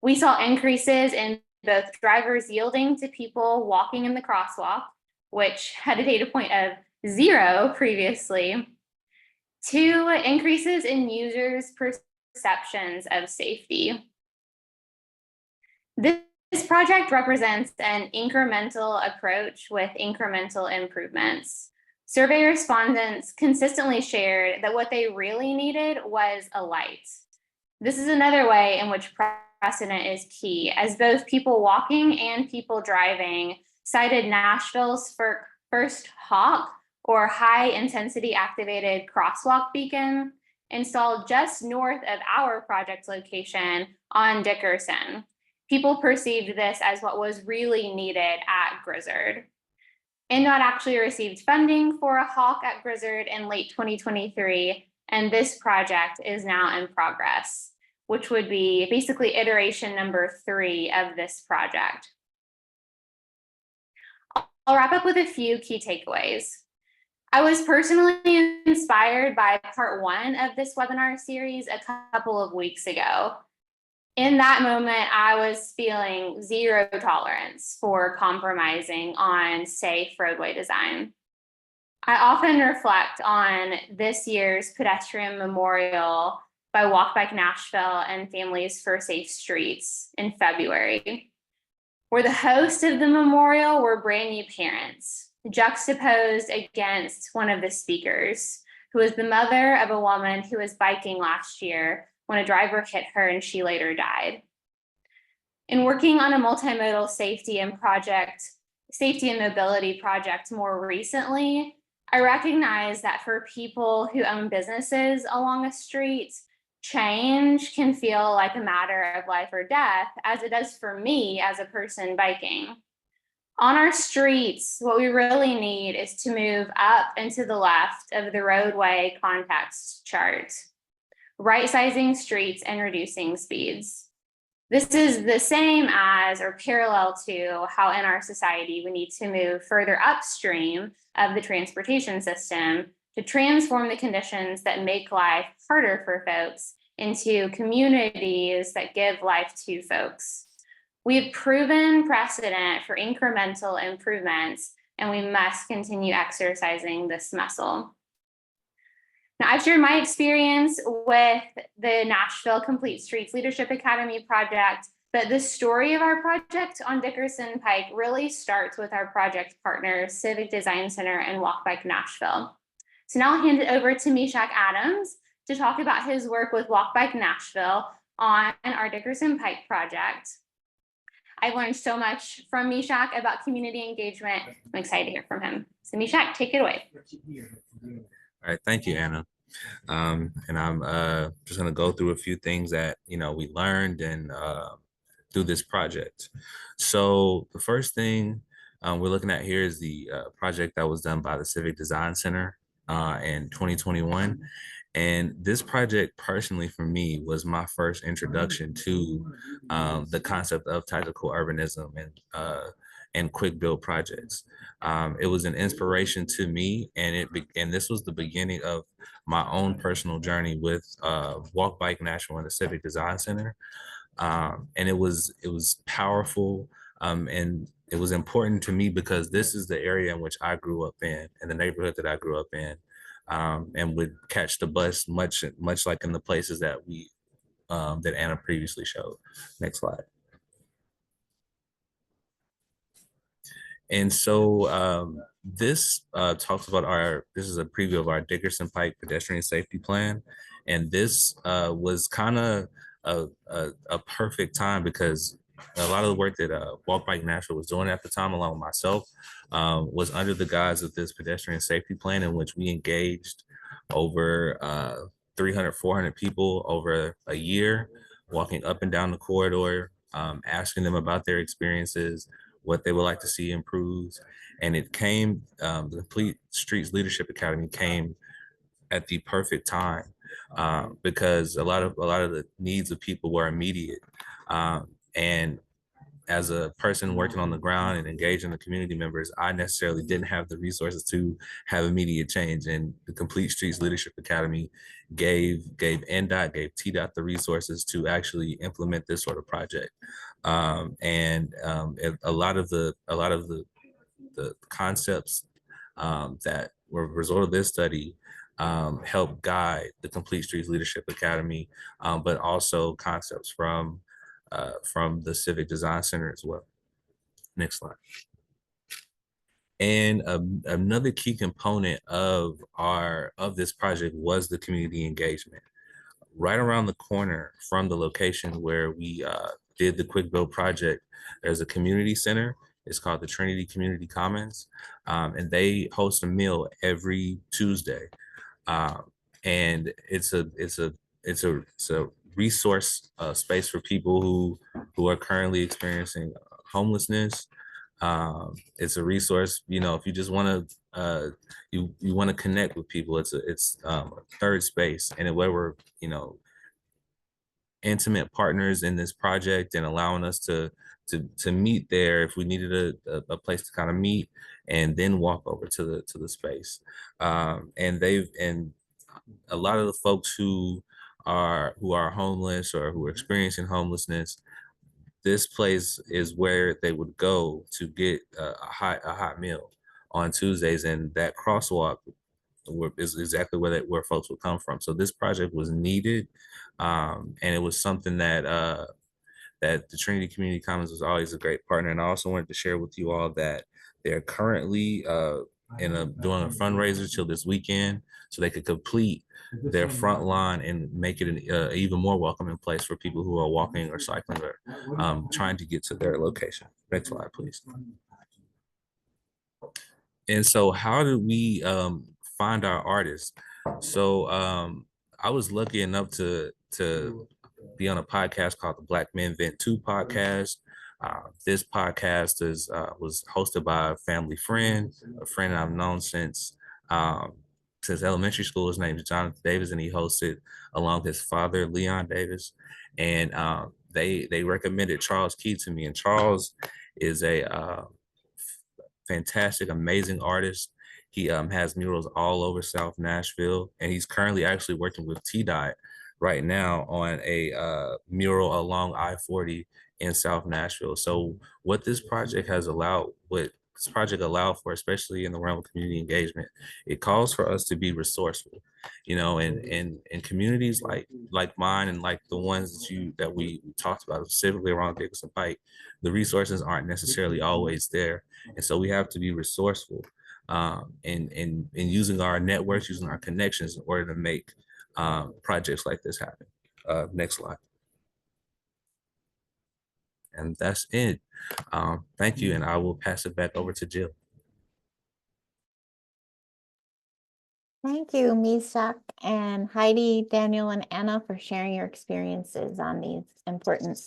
We saw increases in both drivers yielding to people walking in the crosswalk, which had a data point of 0 previously, to increases in users' perceptions of safety. This project represents an incremental approach with incremental improvements. Survey respondents consistently shared that what they really needed was a light. This is another way in which precedent is key, as both people walking and people driving cited Nashville's first HAWK, or high intensity activated crosswalk beacon, installed just north of our project location on Dickerson. People perceived this as what was really needed at Grizzard. NDOT actually received funding for a HAWK at Grizzard in late 2023, and this project is now in progress, which would be basically iteration number 3 of this project. I'll wrap up with a few key takeaways. I was personally inspired by part 1 of this webinar series a couple of weeks ago. In that moment, I was feeling zero tolerance for compromising on safe roadway design. I often reflect on this year's pedestrian memorial by Walk Bike Nashville and Families for Safe Streets in February, where the hosts of the memorial were brand new parents, juxtaposed against one of the speakers, who was the mother of a woman who was biking last year when a driver hit her and she later died. In working on a multimodal safety and mobility project more recently, I recognize that for people who own businesses along a street, change can feel like a matter of life or death, as it does for me as a person biking. On our streets, what we really need is to move up and to the left of the roadway context chart, right-sizing streets and reducing speeds. This is the same as or parallel to how in our society we need to move further upstream of the transportation system to transform the conditions that make life harder for folks into communities that give life to folks. We have proven precedent for incremental improvements, and we must continue exercising this muscle. Now, I've shared my experience with the Nashville Complete Streets Leadership Academy project, but the story of our project on Dickerson Pike really starts with our project partners, Civic Design Center and Walk Bike Nashville. So now I'll hand it over to Mishak Adams to talk about his work with Walk Bike Nashville on our Dickerson Pike project. I've learned so much from Mishak about community engagement. I'm excited to hear from him. So Mishak, take it away. All right, thank you, Anna. And I'm just going to go through a few things that we learned and through this project. So the first thing we're looking at here is the project that was done by the Civic Design Center in 2021. And this project, personally, for me, was my first introduction to the concept of tactical urbanism and quick build projects. It was an inspiration to me, and this was the beginning of my own personal journey with Walk Bike Nashville and the Civic Design Center. And it was powerful, and it was important to me because this is the area in which I grew up in the neighborhood that I grew up in, and would catch the bus much like in the places that that Anna previously showed. Next slide. And so this talks about this is a preview of our Dickerson Pike pedestrian safety plan. And this was kind of a perfect time because a lot of the work that Walk Bike Nashville was doing at the time, along with myself, was under the guise of this pedestrian safety plan, in which we engaged over 300, 400 people over a year, walking up and down the corridor, asking them about their experiences, what they would like to see improved. And it came, the Complete Streets Leadership Academy came at the perfect time, because a lot of the needs of people were immediate. And as a person working on the ground and engaging the community members, I necessarily didn't have the resources to have immediate change. And the Complete Streets Leadership Academy gave NDOT, gave TDOT the resources to actually implement this sort of project. And a lot of the concepts that were a result of this study help guide the Complete Streets Leadership Academy, but also concepts from the Civic Design Center as well. Next slide. And another key component of this project was the community engagement. Right around the corner from the location where we did the Quick Build project, there's a community center, It's called the Trinity Community Commons, and they host a meal every Tuesday. And it's a resource space for people who are currently experiencing homelessness. It's a resource, if you just want to you want to connect with people. It's a third space, and where we're intimate partners in this project, and allowing us to meet there if we needed a place to kind of meet, and then walk over to the space. And a lot of the folks who are homeless or who are experiencing homelessness, this place is where they would go to get a hot meal on Tuesdays, and that crosswalk is exactly where folks would come from. So this project was needed, and it was something that the Trinity Community Commons was always a great partner. And I also wanted to share with you all that they're currently doing a fundraiser till this weekend, so they could complete their front line and make it an even more welcoming place for people who are walking or cycling or trying to get to their location. Next slide, please. And so how do we find our artists? So I was lucky enough to be on a podcast called the Black Men Vent 2 podcast. This podcast was hosted by a family friend, a friend I've known since elementary school. His name is Jonathan Davis, and he hosted along with his father, Leon Davis. And they recommended Charles Key to me. And Charles is a fantastic, amazing artist. He has murals all over South Nashville, and he's currently actually working with T-Dot right now on a mural along I-40 in South Nashville. So what this project allowed for, especially in the realm of community engagement, it calls for us to be resourceful, and communities like mine and like the ones that we talked about, specifically around Dickerson Pike, the resources aren't necessarily always there. And so we have to be resourceful in using our networks, using our connections in order to make projects like this happen. Next slide. And that's it. Thank you. And I will pass it back over to Jill. Thank you, Misak and Heidi, Daniel, and Anna for sharing your experiences on these important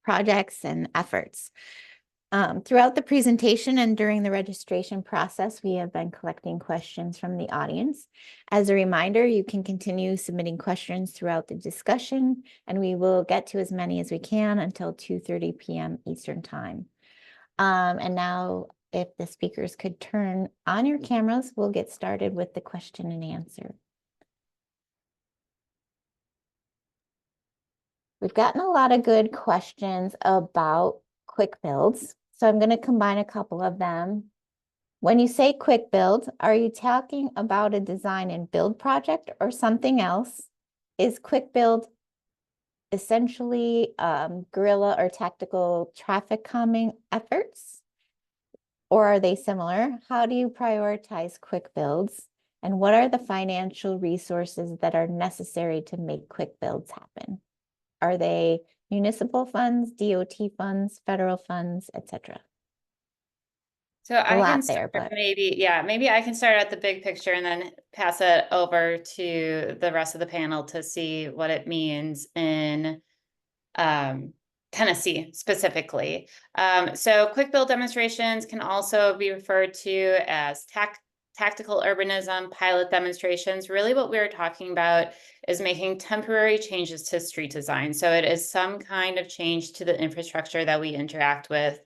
projects and efforts. Throughout the presentation and during the registration process, we have been collecting questions from the audience. As a reminder, you can continue submitting questions throughout the discussion, and we will get to as many as we can until 2:30 p.m. Eastern Time. And now, if the speakers could turn on your cameras, we'll get started with the question and answer. We've gotten a lot of good questions about quick builds, so I'm going to combine a couple of them. When you say quick build, are you talking about a design and build project or something else? Is quick build essentially guerrilla or tactical traffic calming efforts? Or are they similar? How do you prioritize quick builds? And what are the financial resources that are necessary to make quick builds happen? Are they municipal funds, DOT funds, federal funds, etc.? So I can start maybe I can start at the big picture and then pass it over to the rest of the panel to see what it means in Tennessee specifically. So quick build demonstrations can also be referred to as tactical urbanism, pilot demonstrations. Really what we're talking about is making temporary changes to street design. So it is some kind of change to the infrastructure that we interact with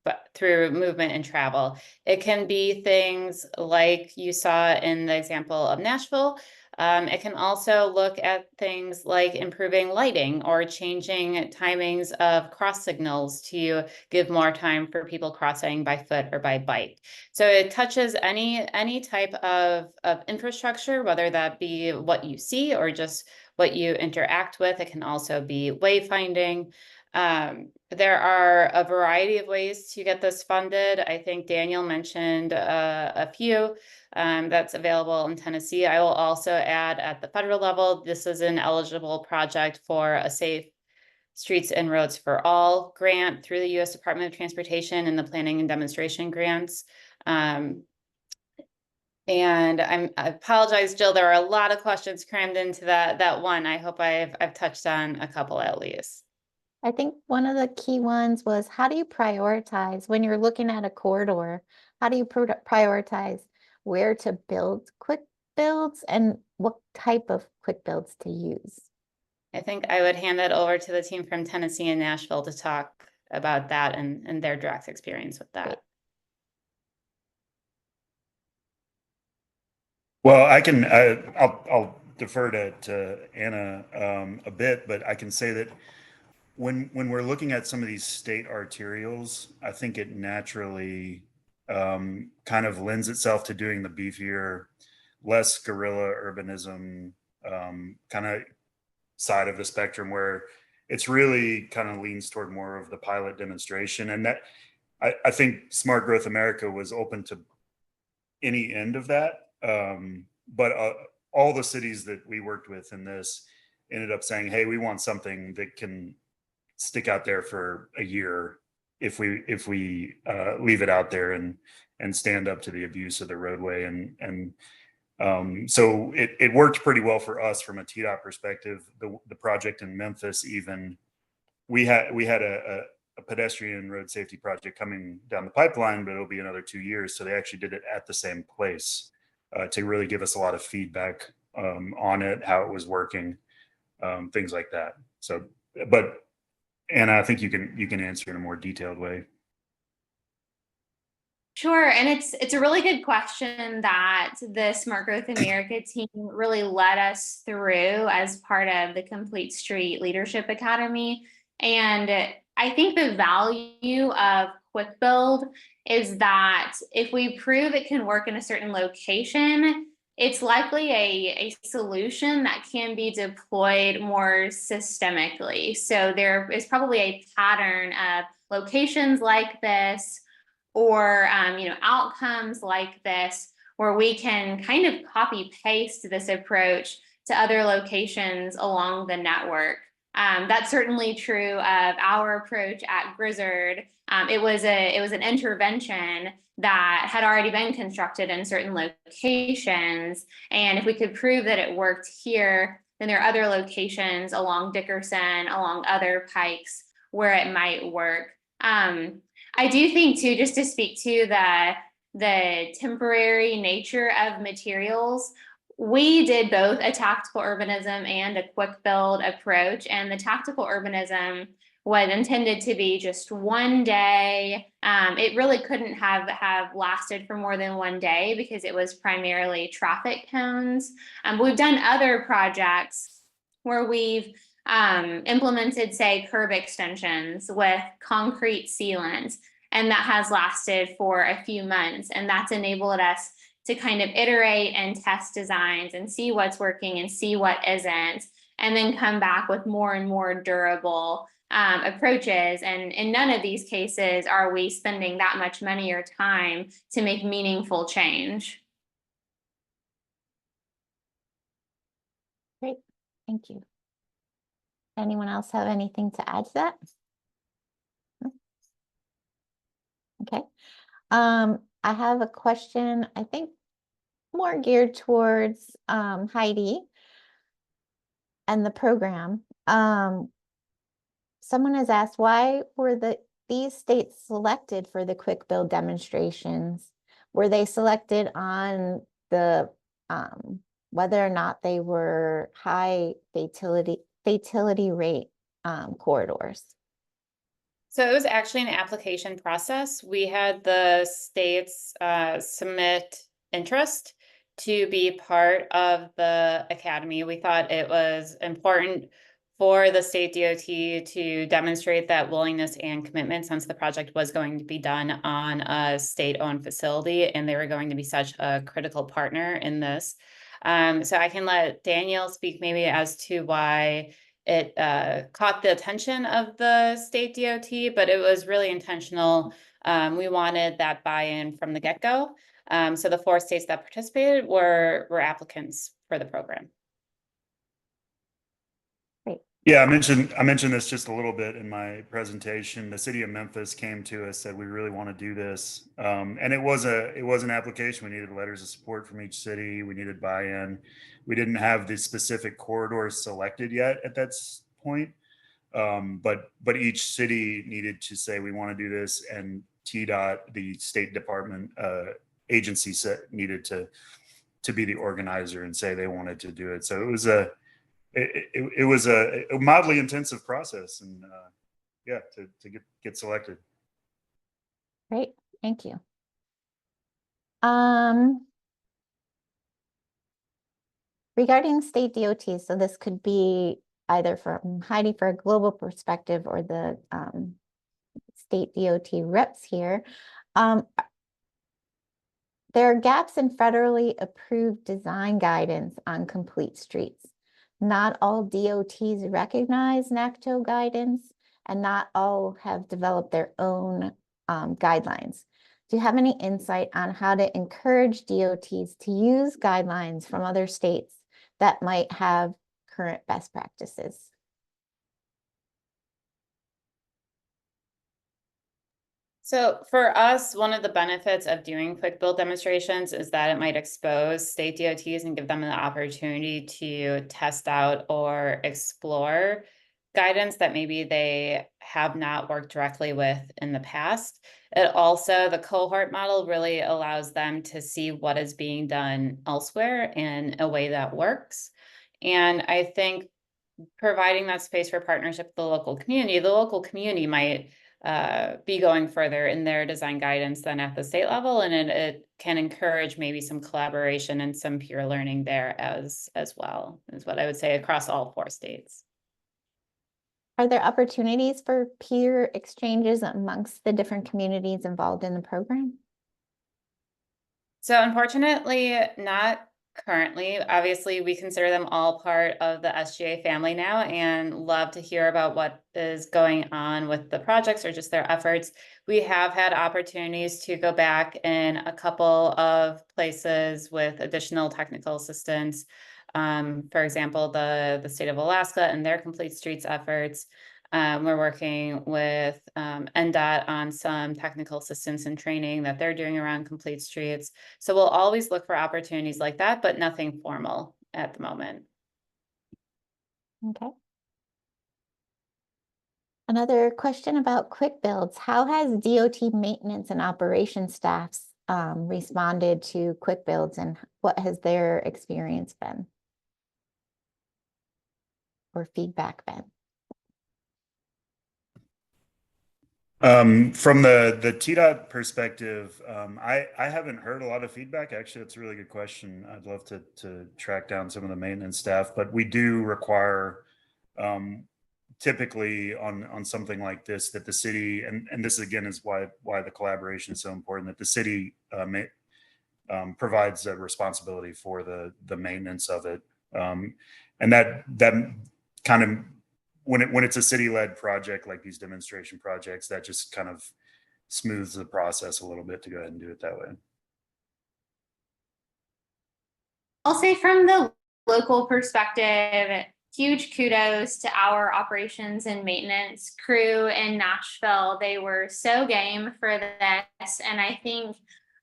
but through movement and travel. It can be things like you saw in the example of Nashville. It can also look at things like improving lighting or changing timings of cross signals to give more time for people crossing by foot or by bike. So it touches any type of infrastructure, whether that be what you see or just what you interact with. It can also be wayfinding. There are a variety of ways to get this funded. I think Daniel mentioned a few that's available in Tennessee. I will also add at the federal level, this is an eligible project for a safe Streets and Roads for All grant through the U.S. Department of Transportation and the Planning and Demonstration grants. And I apologize, Jill, there are a lot of questions crammed into that one. I hope I've touched on a couple at least. I think one of the key ones was, how do you prioritize when you're looking at a corridor? How do you prioritize where to build quick builds and what type of quick builds to use? I think I would hand that over to the team from Tennessee and Nashville to talk about that and their direct experience with that. Great. Well, I'll defer to Anna a bit, but I can say that when we're looking at some of these state arterials, I think it naturally kind of lends itself to doing the beefier, less guerrilla urbanism kind of side of the spectrum, where it's really kind of leans toward more of the pilot demonstration. And that I think Smart Growth America was open to any end of that. But all the cities that we worked with in this ended up saying, hey, we want something that can stick out there for a year if we leave it out there and stand up to the abuse of the roadway. And so it worked pretty well for us from a TDOT perspective. The project in Memphis, even we had a pedestrian road safety project coming down the pipeline, but it'll be another 2 years. So they actually did it at the same place to really give us a lot of feedback on it, how it was working, things like that. So, but Anna, I think you can answer in a more detailed way. Sure, and it's a really good question that the Smart Growth America team really led us through as part of the Complete Street Leadership Academy. And I think the value of quick build is that if we prove it can work in a certain location, it's likely a solution that can be deployed more systemically. So there is probably a pattern of locations like this, or outcomes like this, where we can kind of copy paste this approach to other locations along the network. That's certainly true of our approach at Grizzard. It was an intervention that had already been constructed in certain locations, and if we could prove that it worked here, then there are other locations along Dickerson, along other pikes where it might work. I do think too, just to speak to the temporary nature of materials, we did both a tactical urbanism and a quick build approach, and the tactical urbanism was intended to be just 1 day. It really couldn't have lasted for more than 1 day because it was primarily traffic cones. We've done other projects where we've implemented, say, curb extensions with concrete sealants, and that has lasted for a few months, and that's enabled us to kind of iterate and test designs and see what's working and see what isn't, and then come back with more and more durable approaches. And in none of these cases are we spending that much money or time to make meaningful change. Great, thank you. Anyone else have anything to add to that? Okay. I have a question, I think more geared towards Heidi and the program. Someone has asked, why were these states selected for the quick build demonstrations? Were they selected on the whether or not they were high fatality rate corridors? So it was actually an application process. We had the states submit interest to be part of the academy. We thought it was important for the state DOT to demonstrate that willingness and commitment, since the project was going to be done on a state-owned facility and they were going to be such a critical partner in this. So I can let Daniel speak maybe as to why it caught the attention of the state DOT, but it was really intentional. We wanted that buy-in from the get-go. So the 4 states that participated were applicants for the program. Great. Yeah, I mentioned this just a little bit in my presentation. The city of Memphis came to us, said we really want to do this, and it was an application. We needed letters of support from each city. We needed buy-in. We didn't have the specific corridors selected yet at that point, but each city needed to say we want to do this, and TDOT, the State Department agency, needed to be the organizer and say they wanted to do it. So it was a mildly intensive process, and yeah, to get selected. Great, thank you. Regarding state DOTs, so this could be either from Heidi for a global perspective or the state DOT reps here. There are gaps in federally approved design guidance on complete streets. Not all DOTs recognize NACTO guidance, and not all have developed their own guidelines. Do you have any insight on how to encourage DOTs to use guidelines from other states that might have current best practices? So for us, one of the benefits of doing quick build demonstrations is that it might expose state DOTs and give them an opportunity to test out or explore guidance that maybe they have not worked directly with in the past. It also, the cohort model really allows them to see what is being done elsewhere in a way that works. And I think providing that space for partnership with the local community might be going further in their design guidance than at the state level, and it can encourage maybe some collaboration and some peer learning there as well, is what I would say across all 4 states. Are there opportunities for peer exchanges amongst the different communities involved in the program? So unfortunately, not currently. Obviously, we consider them all part of the SGA family now and love to hear about what is going on with the projects or just their efforts. We have had opportunities to go back in a couple of places with additional technical assistance. For example, the state of Alaska and their Complete Streets efforts. We're working with NDOT on some technical assistance and training that they're doing around Complete Streets. So we'll always look for opportunities like that, but nothing formal at the moment. Okay. Another question about quick builds. How has DOT maintenance and operation staffs responded to quick builds, and what has their experience been or feedback been? From the TDOT perspective, I haven't heard a lot of feedback. Actually, that's a really good question. I'd love to track down some of the maintenance staff, but we do require typically on something like this that the city, and this again is why the collaboration is so important, that the city provides a responsibility for the maintenance of it, and that kind of, when it's a city-led project like these demonstration projects, that just kind of smooths the process a little bit to go ahead and do it that way. I'll say from the local perspective, huge kudos to our operations and maintenance crew in Nashville. They were so game for this, and I think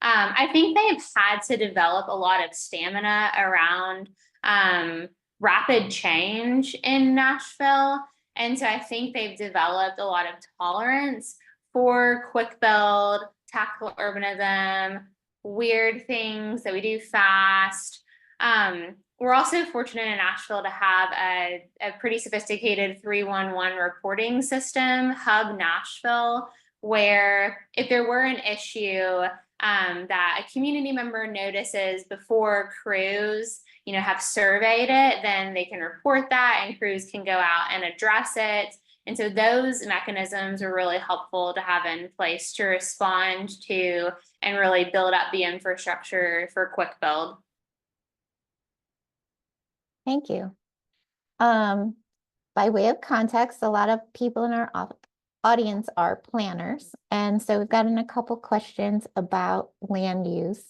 they've had to develop a lot of stamina around rapid change in Nashville. And so I think they've developed a lot of tolerance for quick build, tactical urbanism, weird things that we do fast. We're also fortunate in Nashville to have a pretty sophisticated 311 reporting system, Hub Nashville, where if there were an issue that a community member notices before crews have surveyed it, then they can report that and crews can go out and address it. And so those mechanisms are really helpful to have in place to respond to and really build up the infrastructure for quick build. Thank you. By way of context, a lot of people in our audience are planners, and so we've gotten a couple questions about land use.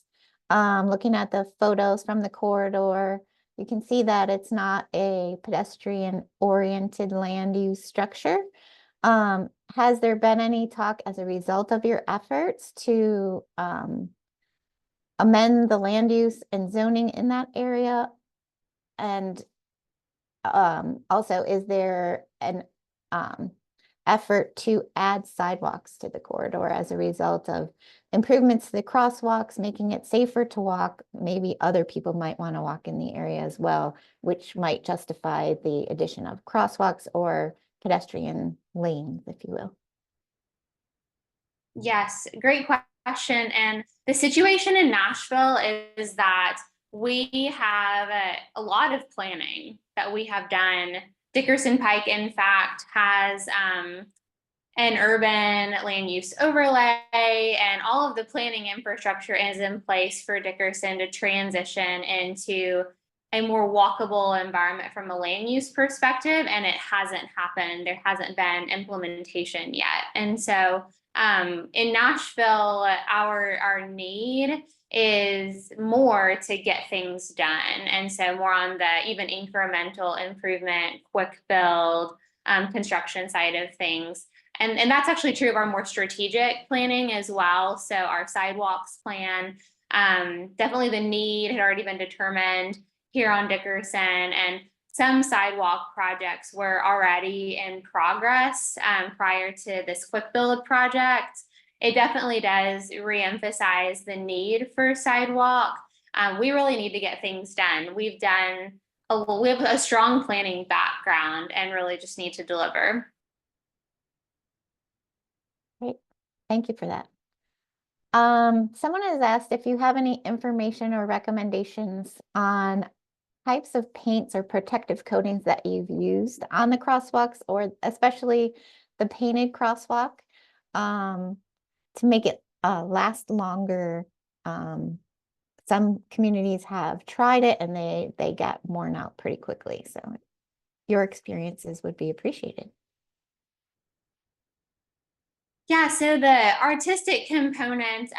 Looking at the photos from the corridor, You can see that it's not a pedestrian-oriented land use structure. Has there been any talk as a result of your efforts to amend the land use and zoning in that area? And also, is there an effort to add sidewalks to the corridor as a result of improvements to the crosswalks, making it safer to walk? Maybe other people might want to walk in the area as well, which might justify the addition of crosswalks or pedestrian lanes, if you will. Yes, great question. And the situation in Nashville is that we have a lot of planning that we have done. Dickerson Pike, in fact, has an urban land use overlay, and all of the planning infrastructure is in place for Dickerson to transition into a more walkable environment from a land use perspective, and it hasn't happened. There hasn't been implementation yet. And so in Nashville, our need is more to get things done. And so more on the even incremental improvement, quick build, construction side of things. And that's actually true of our more strategic planning as well. So our sidewalks plan, definitely the need had already been determined here on Dickerson, and some sidewalk projects were already in progress prior to this quick build project. It definitely does reemphasize the need for sidewalk. We really need to get things done. We have a strong planning background and really just need to deliver. Great, thank you for that. Someone has asked if you have any information or recommendations on types of paints or protective coatings that you've used on the crosswalks, or especially the painted crosswalk, to make it last longer. Some communities have tried it and they got worn out pretty quickly. So your experiences would be appreciated. Yeah, so the artistic component,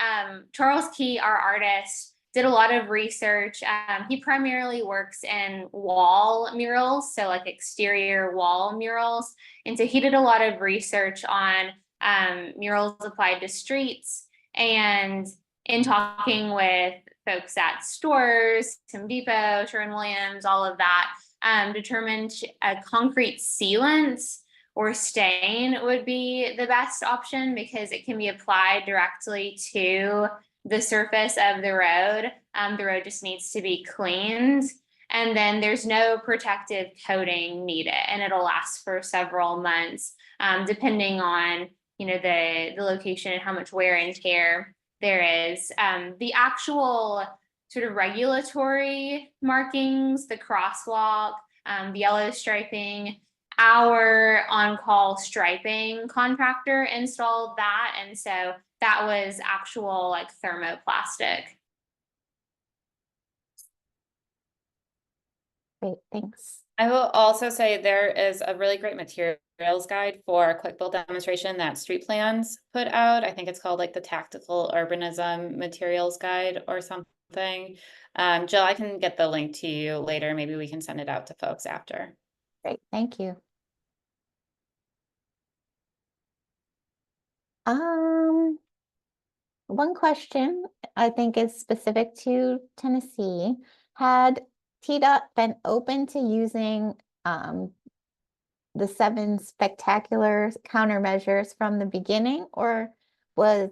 Charles Key, our artist, did a lot of research. He primarily works in wall murals, so like exterior wall murals. And so he did a lot of research on murals applied to streets. And in talking with folks at stores, Home Depot, Sherwin-Williams, all of that, determined a concrete sealant or stain would be the best option because it can be applied directly to the surface of the road. The road just needs to be cleaned. And then there's no protective coating needed, and it'll last for several months, depending on the location and how much wear and tear there is. The actual sort of regulatory markings, the crosswalk, the yellow striping, our on-call striping contractor installed that, and so that was actual like thermoplastic. Great, thanks. I will also say there is a really great materials guide for a quick build demonstration that Street Plans put out. I think it's called like the Tactical Urbanism Materials Guide or something. Jill, I can get the link to you later. Maybe we can send it out to folks after. Great, thank you. One question I think is specific to Tennessee. Had TDOT been open to using the 7 spectacular countermeasures from the beginning, or was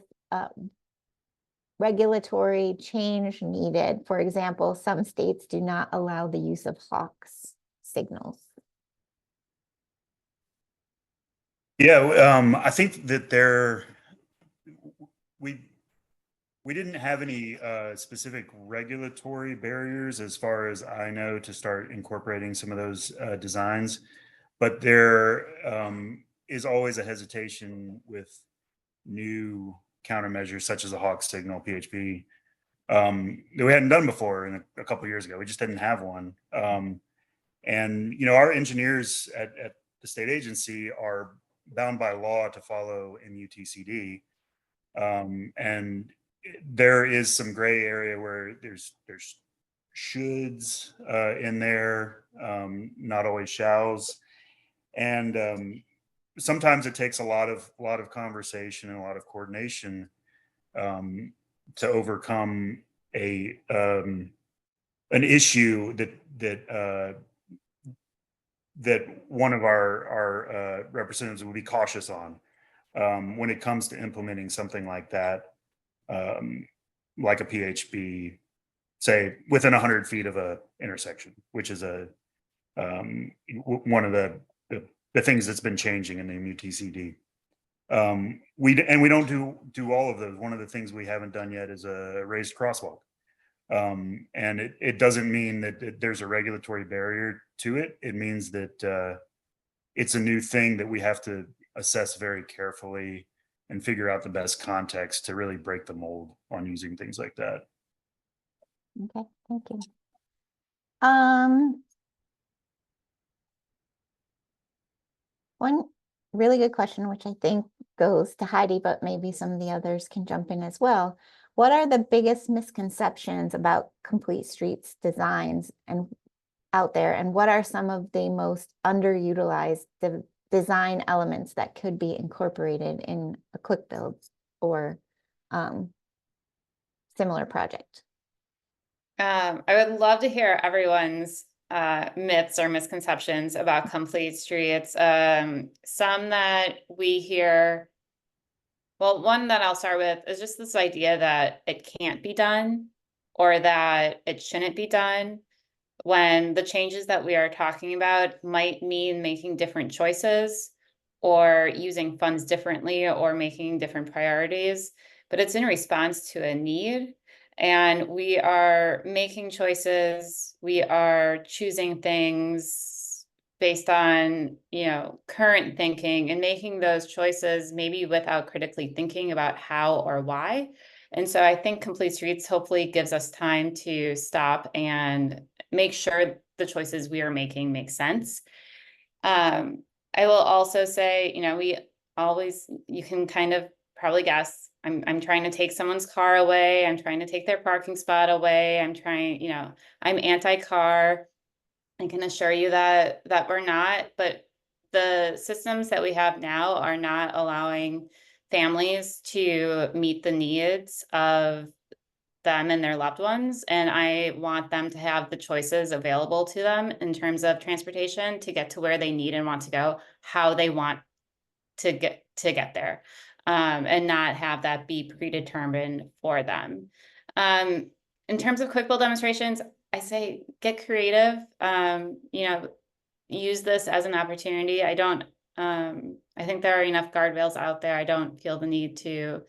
regulatory change needed? For example, some states do not allow the use of hawks signals. Yeah, I think that we didn't have any specific regulatory barriers as far as I know to start incorporating some of those designs, but there is always a hesitation with new countermeasures such as a hawk signal, PHP, that we hadn't done before in a couple of years ago. We just didn't have one. And our engineers at the state agency are bound by law to follow MUTCD, and there is some gray area where there's shoulds in there, not always shalls. And sometimes it takes a lot of conversation and a lot of coordination to overcome an issue that one of our representatives would be cautious on when it comes to implementing something like that, like a PHB, say within 100 feet of a intersection, which is one of the things that's been changing in the MUTCD. We don't do all of those. One of the things we haven't done yet is a raised crosswalk. And it doesn't mean that there's a regulatory barrier to it. It means that it's a new thing that we have to assess very carefully and figure out the best context to really break the mold on using things like that. Okay, thank you. One really good question, which I think goes to Heidi, but maybe some of the others can jump in as well. What are the biggest misconceptions about complete streets designs and out there? And what are some of the most underutilized design elements that could be incorporated in a quick build or similar project? I would love to hear everyone's myths or misconceptions about complete streets. Some that we hear, well, one that I'll start with is just this idea that it can't be done or that it shouldn't be done, when the changes that we are talking about might mean making different choices or using funds differently or making different priorities, but it's in response to a need. And we are making choices, we are choosing things based on, current thinking and making those choices maybe without critically thinking about how or why. And so I think Complete Streets hopefully gives us time to stop and make sure the choices we are making make sense. I will also say, you can kind of probably guess, I'm trying to take someone's car away. I'm trying to take their parking spot away. I'm anti-car. I can assure you that we're not, but the systems that we have now are not allowing families to meet the needs of them and their loved ones. And I want them to have the choices available to them in terms of transportation to get to where they need and want to go, how they want to get there, and not have that be predetermined for them. In terms of quick build demonstrations, I say get creative. Use this as an opportunity. I think there are enough guardrails out there. I don't feel the need to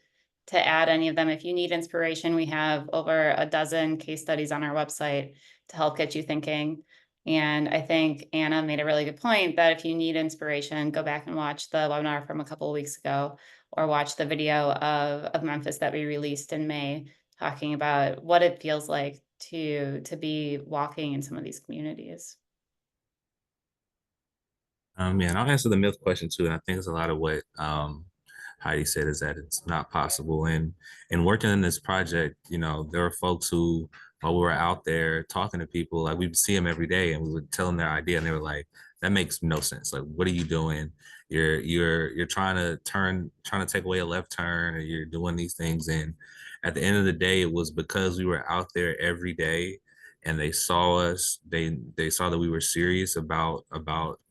add any of them. If you need inspiration, we have over a dozen case studies on our website to help get you thinking. And I think Anna made a really good point that if you need inspiration, go back and watch the webinar from a couple of weeks ago, or watch the video of Memphis that we released in May, talking about what it feels like to be walking in some of these communities. Yeah, and I'll answer the myth question too. And I think it's a lot of what Heidi said is that it's not possible. And working in this project, there are folks who, while we were out there talking to people, like we'd see them every day, and we would tell them their idea, and they were like, "That makes no sense. Like, what are you doing? You're trying to take away a left turn, or you're doing these things." And at the end of the day, it was because we were out there every day, and they saw us. They saw that we were serious about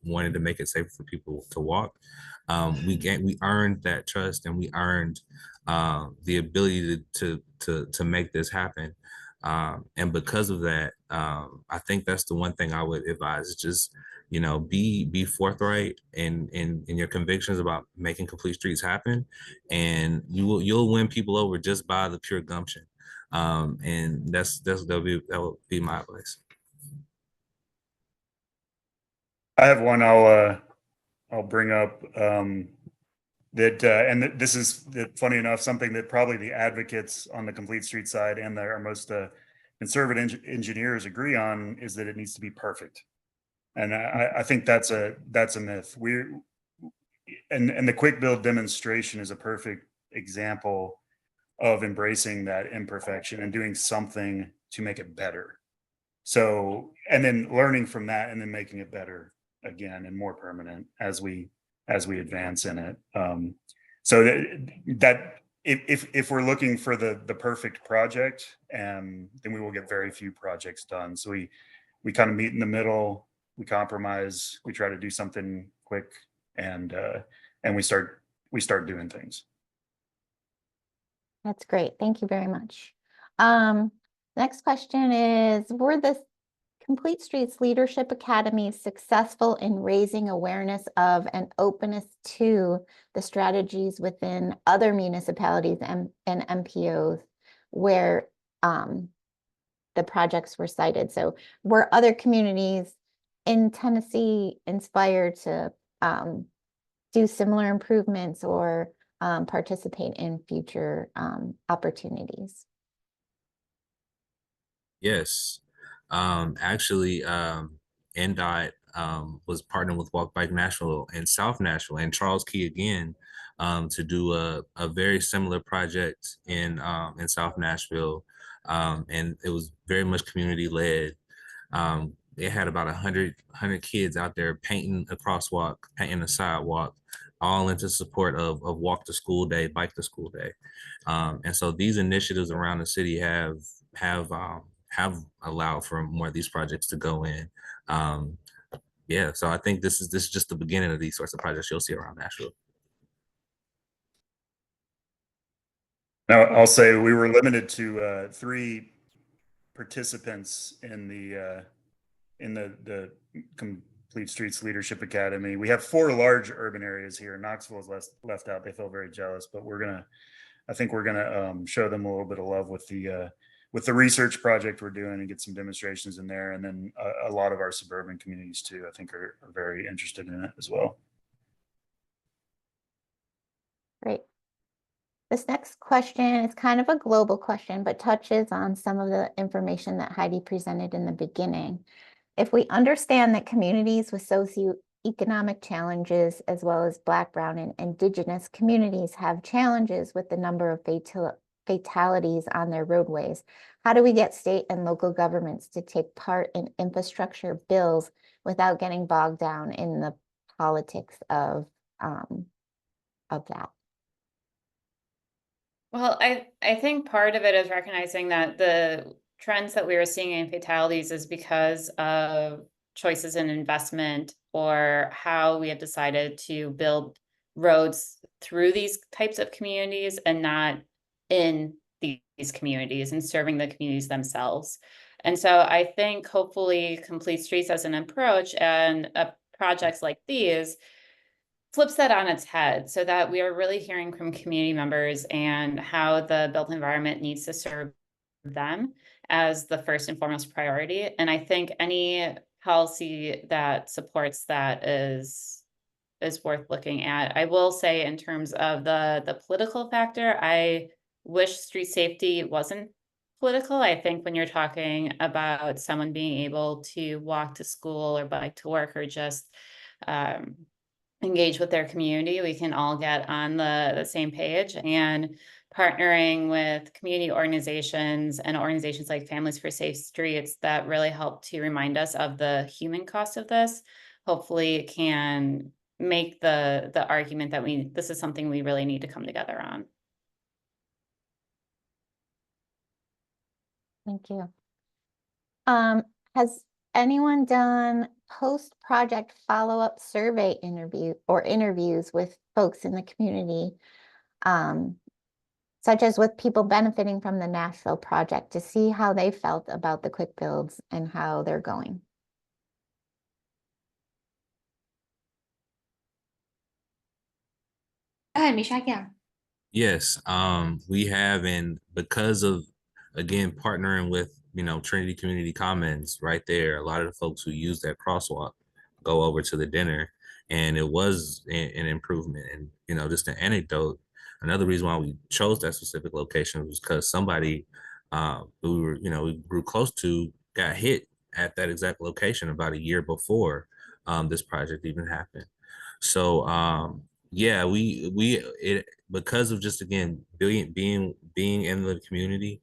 wanting to make it safe for people to walk. We earned that trust, and we earned the ability to make this happen. And because of that, I think that's the one thing I would advise: just be forthright in your convictions about making complete streets happen, and you'll win people over just by the pure gumption. And that will be my advice. I have one I'll bring up and this is funny enough, something that probably the advocates on the Complete Street side and our most conservative engineers agree on, is that it needs to be perfect. And I think that's a myth. And the quick build demonstration is a perfect example of embracing that imperfection and doing something to make it better. So, and then learning from that and then making it better again and more permanent as we advance in it. So that if we're looking for the perfect project, then we will get very few projects done. So we kind of meet in the middle, we compromise, we try to do something quick, and we start doing things. That's great. Thank you very much. Next question is, were the Complete Streets Leadership Academy successful in raising awareness of and openness to the strategies within other municipalities and MPOs where the projects were cited? So were other communities in Tennessee inspired to do similar improvements or participate in future opportunities? Yes. Actually, NDOT was partnering with Walk Bike Nashville and South Nashville and Charles Key again to do a very similar project in South Nashville. And it was very much community led. They had about 100 kids out there painting a crosswalk, painting a sidewalk, all into support of Walk to School Day, Bike to School Day. And so these initiatives around the city have allowed for more of these projects to go in. Yeah, so I think this is just the beginning of these sorts of projects you'll see around Nashville. Now, I'll say we were limited to 3 participants in the Complete Streets Leadership Academy. We have 4 large urban areas here. Knoxville is left out. They feel very jealous, but I think we're gonna show them a little bit of love with the research project we're doing and get some demonstrations in there. And then a lot of our suburban communities too, I think are very interested in it as well. Great. This next question is kind of a global question, but touches on some of the information that Heidi presented in the beginning. If we understand that communities with socioeconomic challenges, as well as Black, Brown, and Indigenous communities have challenges with the number of fatalities on their roadways, how do we get state and local governments to take part in infrastructure bills without getting bogged down in the politics of that? Well, I think part of it is recognizing that the trends that we are seeing in fatalities is because of choices in investment or how we have decided to build roads through these types of communities and not in these communities and serving the communities themselves. And so I think hopefully Complete Streets as an approach and projects like these flips that on its head so that we are really hearing from community members and how the built environment needs to serve them as the first and foremost priority. And I think any policy that supports that is worth looking at. I will say in terms of the political factor, I wish street safety wasn't political. I think when you're talking about someone being able to walk to school or bike to work or just engage with their community, we can all get on the same page. And partnering with community organizations and organizations like Families for Safe Streets that really help to remind us of the human cost of this, hopefully can make the argument that this is something we really need to come together on. Thank you. Has anyone done post-project follow-up survey interviews with folks in the community, such as with people benefiting from the Nashville project, to see how they felt about the quick builds and how they're going? Go ahead, Mishak. Yeah. Yes, we have, and because of, again, partnering with, Trinity Community Commons right there, a lot of the folks who use that crosswalk go over to the dinner, and it was an improvement. And, just an anecdote, another reason why we chose that specific location was because somebody who we grew close to got hit at that exact location about a year before this project even happened. So yeah, because of just, again, being in the community,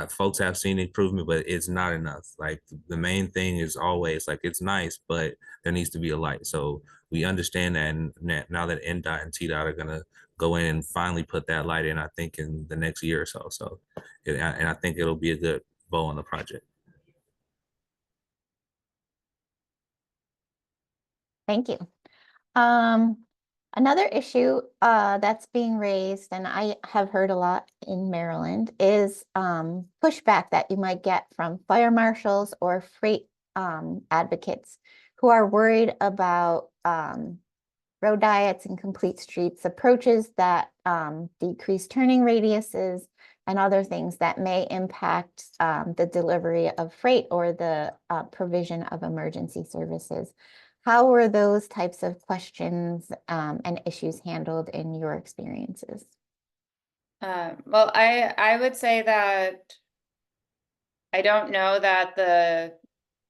folks have seen improvement, but it's not enough. Like the main thing is always like, it's nice, but there needs to be a light. So we understand that, and now that NDOT and TDOT are gonna go in and finally put that light in, I think in the next year or so. So, and I think it'll be a good bow on the project. Thank you. Another issue that's being raised, and I have heard a lot in Maryland, is pushback that you might get from fire marshals or freight advocates who are worried about road diets and complete streets approaches that decrease turning radiuses and other things that may impact the delivery of freight or the provision of emergency services. How were those types of questions and issues handled in your experiences? Well, I would say that I don't know that the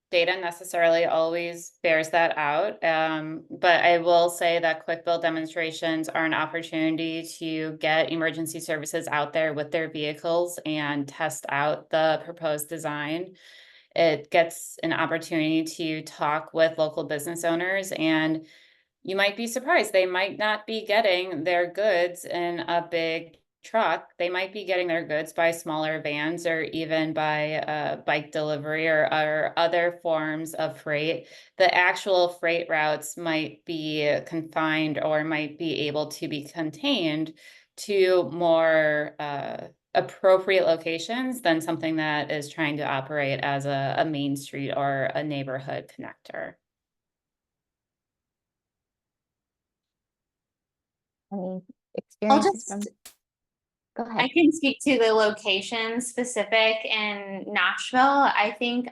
data necessarily always bears that out. But I will say that quick build demonstrations are an opportunity to get emergency services out there with their vehicles and test out the proposed design. It gets an opportunity to talk with local business owners, and you might be surprised. They might not be getting their goods in a big truck. They might be getting their goods by smaller vans or even by bike delivery or other forms of freight. The actual freight routes might be confined or might be able to be contained to more appropriate locations than something that is trying to operate as a main street or a neighborhood connector. Any I'll experiences just, from? Go I ahead. can speak to the location specific in Nashville. I think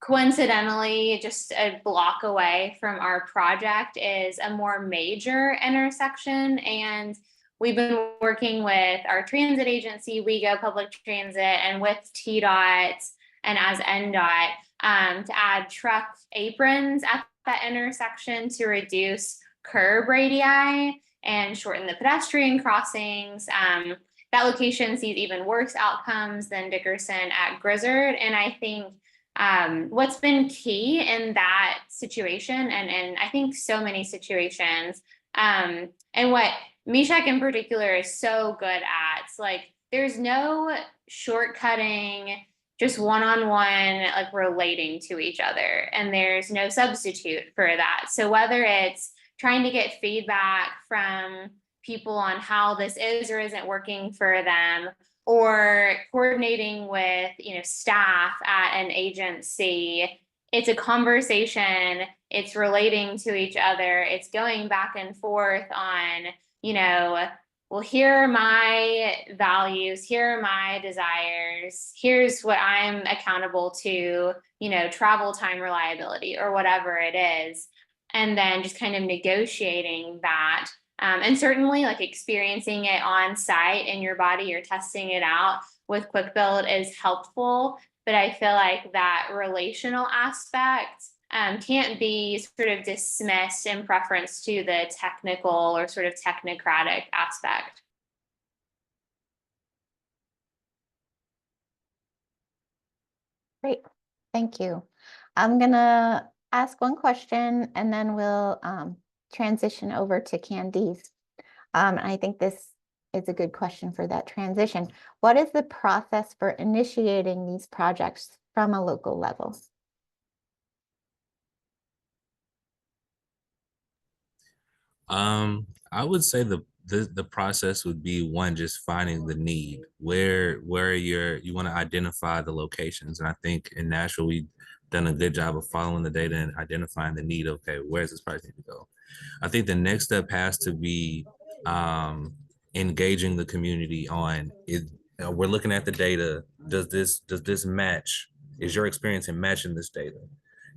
coincidentally, just a block away from our project is a more major intersection. And we've been working with our transit agency, WeGo Public Transit, and with TDOT and as NDOT to add truck aprons at that intersection to reduce curb radii and shorten the pedestrian crossings. That location sees even worse outcomes than Dickerson at Grizzard. And I think what's been key in that situation, and I think so many situations, and what Mishak in particular is so good at, it's like there's no shortcutting, just one-on-one, like relating to each other, and there's no substitute for that. So whether it's trying to get feedback from people on how this is or isn't working for them, or coordinating with staff at an agency, it's a conversation, it's relating to each other, it's going back and forth on well, here are my values, here are my desires, here's what I'm accountable to, travel time reliability or whatever it is, and then just kind of negotiating that. And certainly like experiencing it on site in your body or testing it out with Quick Build is helpful. But I feel like that relational aspect can't be sort of dismissed in preference to the technical or sort of technocratic aspect. Great, thank you. I'm gonna ask one question and then we'll transition over to Candice. I think this is a good question for that transition. What is the process for initiating these projects from a local level? I would say the process would be one, just finding the need, where you want to identify the locations. And I think in Nashville, we've done a good job of following the data and identifying the need. Okay, where's this project need to go? I think the next step has to be engaging the community on it. We're looking at the data. Does this match? Is your experience in matching this data?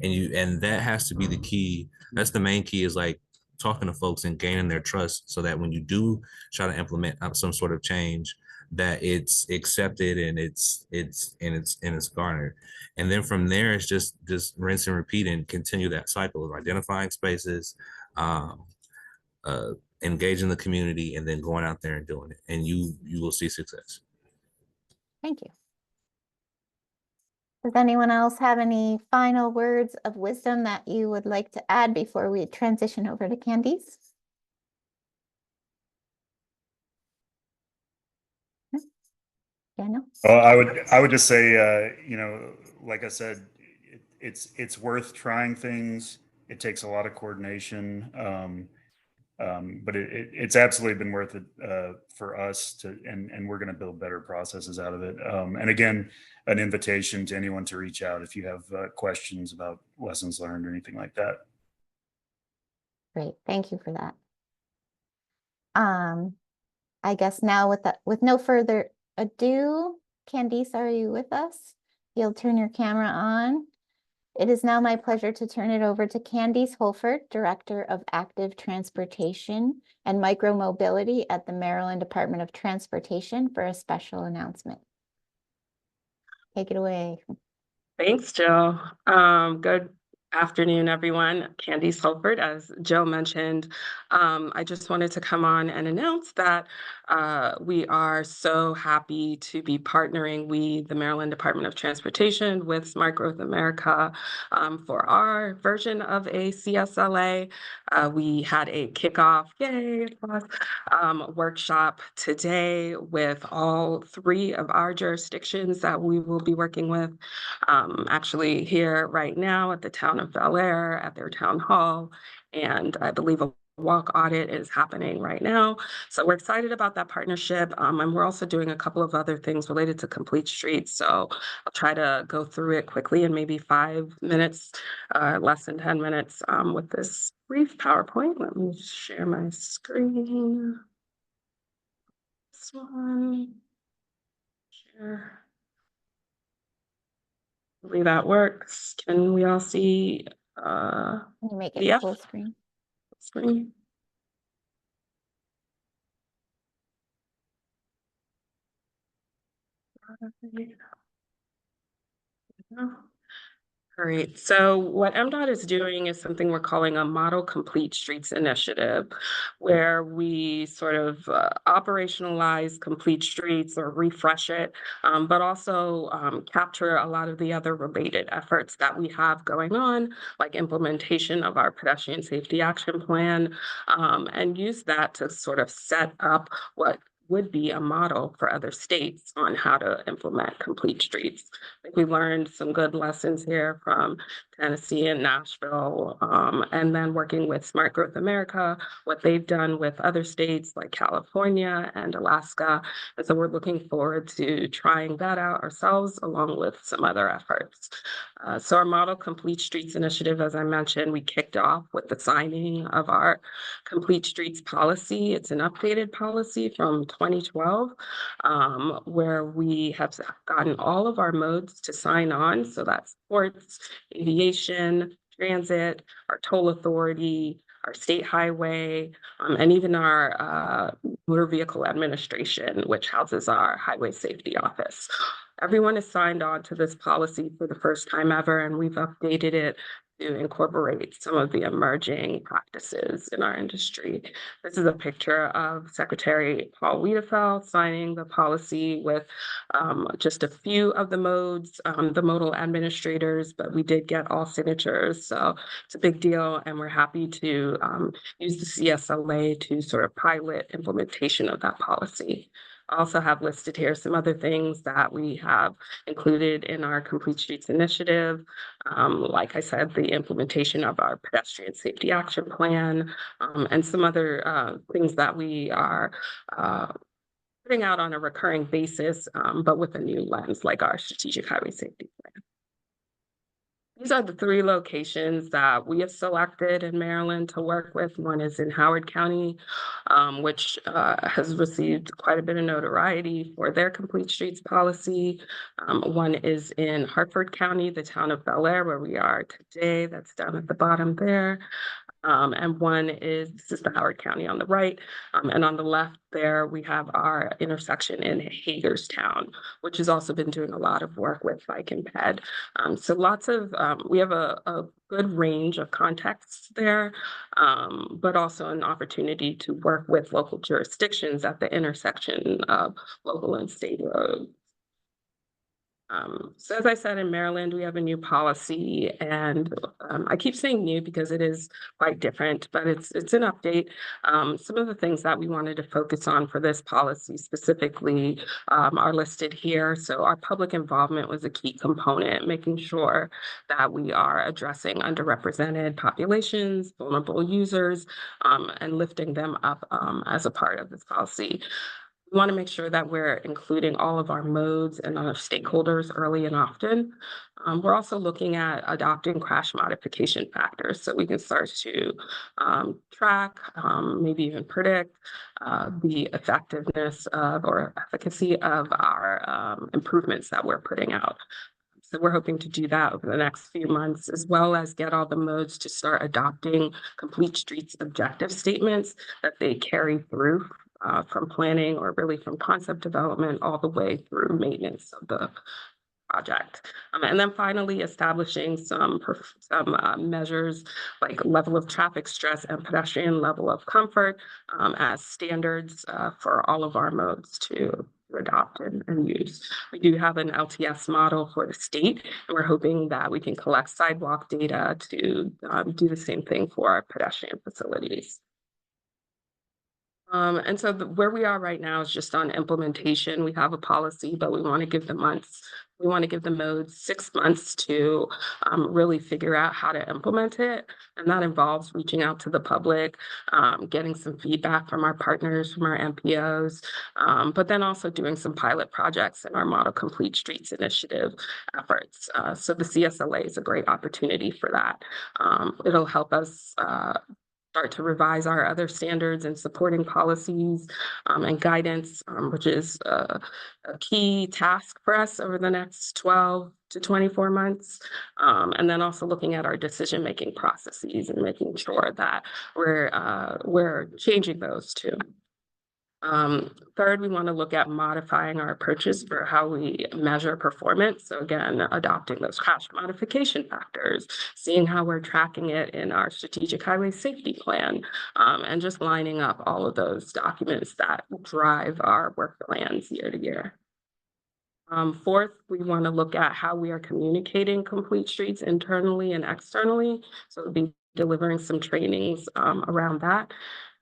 And that has to be the key. That's the main key, is like talking to folks and gaining their trust, so that when you do try to implement some sort of change, that it's accepted and it's garnered. And then from there, it's just rinse and repeat and continue that cycle of identifying spaces, um, engaging the community, and then going out there and doing it, and you will see success. Thank you. Does anyone else have any final words of wisdom that you would like to add before we transition over to Candice? Daniel? Well, I would just say, you know, like I said, it's worth trying things. It takes a lot of coordination, but it's absolutely been worth it for us to, and we're going to build better processes out of it. And again, an invitation to anyone to reach out if you have questions about lessons learned or anything like that. Great, thank you for that. I guess now with no further ado, Candice, are you with us? You'll turn your camera on. It is now my pleasure to turn it over to Candice Holford, Director of Active Transportation and Micromobility at the Maryland Department of Transportation, for a special announcement. Take it away. Thanks, Jill. Good afternoon, everyone. Candice Holford, as Jill mentioned. I just wanted to come on and announce that we are so happy to be partnering with the Maryland Department of Transportation with Smart Growth America for our version of a CSLA. We had a kickoff, yay, workshop today with all 3 of our jurisdictions that we will be working with. Actually here right now at the town of Bel Air at their town hall, and I believe a walk audit is happening right now. So we're excited about that partnership. And we're also doing a couple of other things related to Complete Streets. So I'll try to go through it quickly in maybe 5 minutes, less than 10 minutes with this brief PowerPoint. Let me share my screen. This one. Share. Hopefully that works. Can we all see Can you make it PDF full screen? screen? Great. So what MDOT is doing is something we're calling a Model Complete Streets initiative, where we sort of operationalize complete streets or refresh it, but also capture a lot of the other related efforts that we have going on, like implementation of our pedestrian safety action plan, and use that to sort of set up what would be a model for other states on how to implement complete streets. I think we learned some good lessons here from Tennessee and Nashville, and then working with Smart Growth America, what they've done with other states like California and Alaska. And so we're looking forward to trying that out ourselves along with some other efforts. So our Model Complete Streets initiative, as I mentioned, we kicked off with the signing of our Complete Streets policy. It's an updated policy from 2012, where we have gotten all of our modes to sign on. So that's ports, aviation, transit, our toll authority, our state highway, and even our motor vehicle administration, which houses our highway safety office. Everyone is signed on to this policy for the first time ever, and we've updated it to incorporate some of the emerging practices in our industry. This is a picture of Secretary Paul Wiedefeld signing the policy with just a few of the modes, the modal administrators, but we did get all signatures. So it's a big deal, and we're happy to use the CSLA to sort of pilot implementation of that policy. I also have listed here some other things that we have included in our Complete Streets initiative. Like I said, the implementation of our pedestrian safety action plan, and some other things that we are putting out on a recurring basis, but with a new lens, like our strategic highway safety plan. These are the 3 locations that we have selected in Maryland to work with. One is in Howard County, which has received quite a bit of notoriety for their Complete Streets policy. One is in Hartford County, the town of Bel Air, where we are today. That's down at the bottom there. And one is, this is the Howard County on the right. And on the left there, we have our intersection in Hagerstown, which has also been doing a lot of work with Bike and Ped. So lots of, we have a good range of contexts there, but also an opportunity to work with local jurisdictions at the intersection of local and state roads. So as I said, in Maryland, we have a new policy, and I keep saying new because it is quite different, but it's an update. Some of the things that we wanted to focus on for this policy specifically are listed here. So our public involvement was a key component, making sure that we are addressing underrepresented populations, vulnerable users, and lifting them up as a part of this policy. We want to make sure that we're including all of our modes and our stakeholders early and often. We're also looking at adopting crash modification factors so we can start to track, maybe even predict the effectiveness of or efficacy of our improvements that we're putting out. So we're hoping to do that over the next few months, as well as get all the modes to start adopting complete streets objective statements that they carry through from planning or really from concept development all the way through maintenance of the project. And then finally, establishing some measures like level of traffic stress and pedestrian level of comfort as standards for all of our modes to adopt and use. We do have an LTS model for the state, and we're hoping that we can collect sidewalk data to do the same thing for our pedestrian facilities. And so where we are right now is just on implementation. We have a policy, but we want to give the modes 6 months to really figure out how to implement it. And that involves reaching out to the public, getting some feedback from our partners, from our MPOs, but then also doing some pilot projects in our Model Complete Streets initiative efforts. So the CSLA is a great opportunity for that. It'll help us start to revise our other standards and supporting policies and guidance, which is a key task for us over the next 12 to 24 months. And then also looking at our decision-making processes and making sure that we're changing those too. Third, we want to look at modifying our approaches for how we measure performance. So again, adopting those crash modification factors, seeing how we're tracking it in our strategic highway safety plan, and just lining up all of those documents that drive our work plans year to year. Fourth, we want to look at how we are communicating complete streets internally and externally. So we'll be delivering some trainings around that.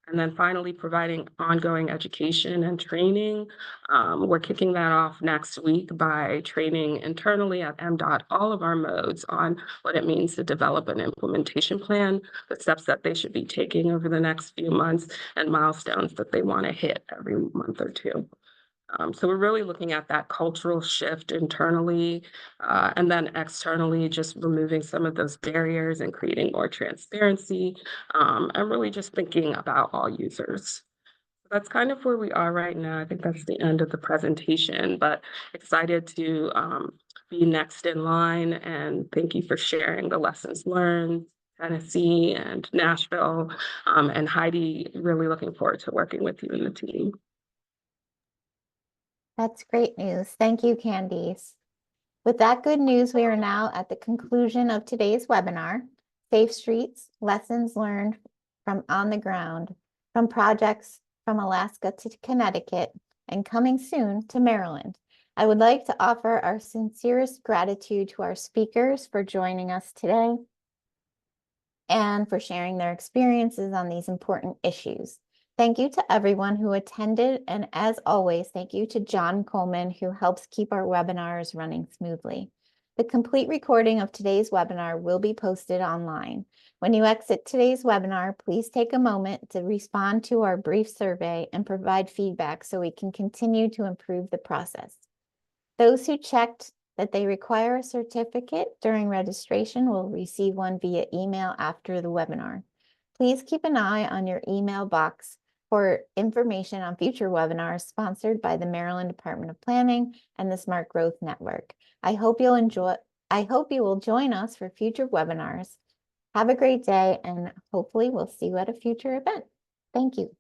And then finally, providing ongoing education and training. We're kicking that off next week by training internally at MDOT all of our modes on what it means to develop an implementation plan, the steps that they should be taking over the next few months, and milestones that they want to hit every month or two. So we're really looking at that cultural shift internally, and then externally, just removing some of those barriers and creating more transparency, and really just thinking about all users. So that's kind of where we are right now. I think that's the end of the presentation, but excited to be next in line, and thank you for sharing the lessons learned. Tennessee and Nashville, and Heidi, really looking forward to working with you and the team. That's great news. Thank you, Candice. With that good news, we are now at the conclusion of today's webinar, Safe Streets, Lessons Learned from On the Ground, from projects from Alaska to Connecticut, and coming soon to Maryland. I would like to offer our sincerest gratitude to our speakers for joining us today and for sharing their experiences on these important issues. Thank you to everyone who attended, and as always, thank you to John Coleman, who helps keep our webinars running smoothly. The complete recording of today's webinar will be posted online. When you exit today's webinar, please take a moment to respond to our brief survey and provide feedback so we can continue to improve the process. Those who checked that they require a certificate during registration will receive one via email after the webinar. Please keep an eye on your email box for information on future webinars sponsored by the Maryland Department of Planning and the Smart Growth Network. I hope you will join us for future webinars. Have a great day, and hopefully we'll see you at a future event. Thank you.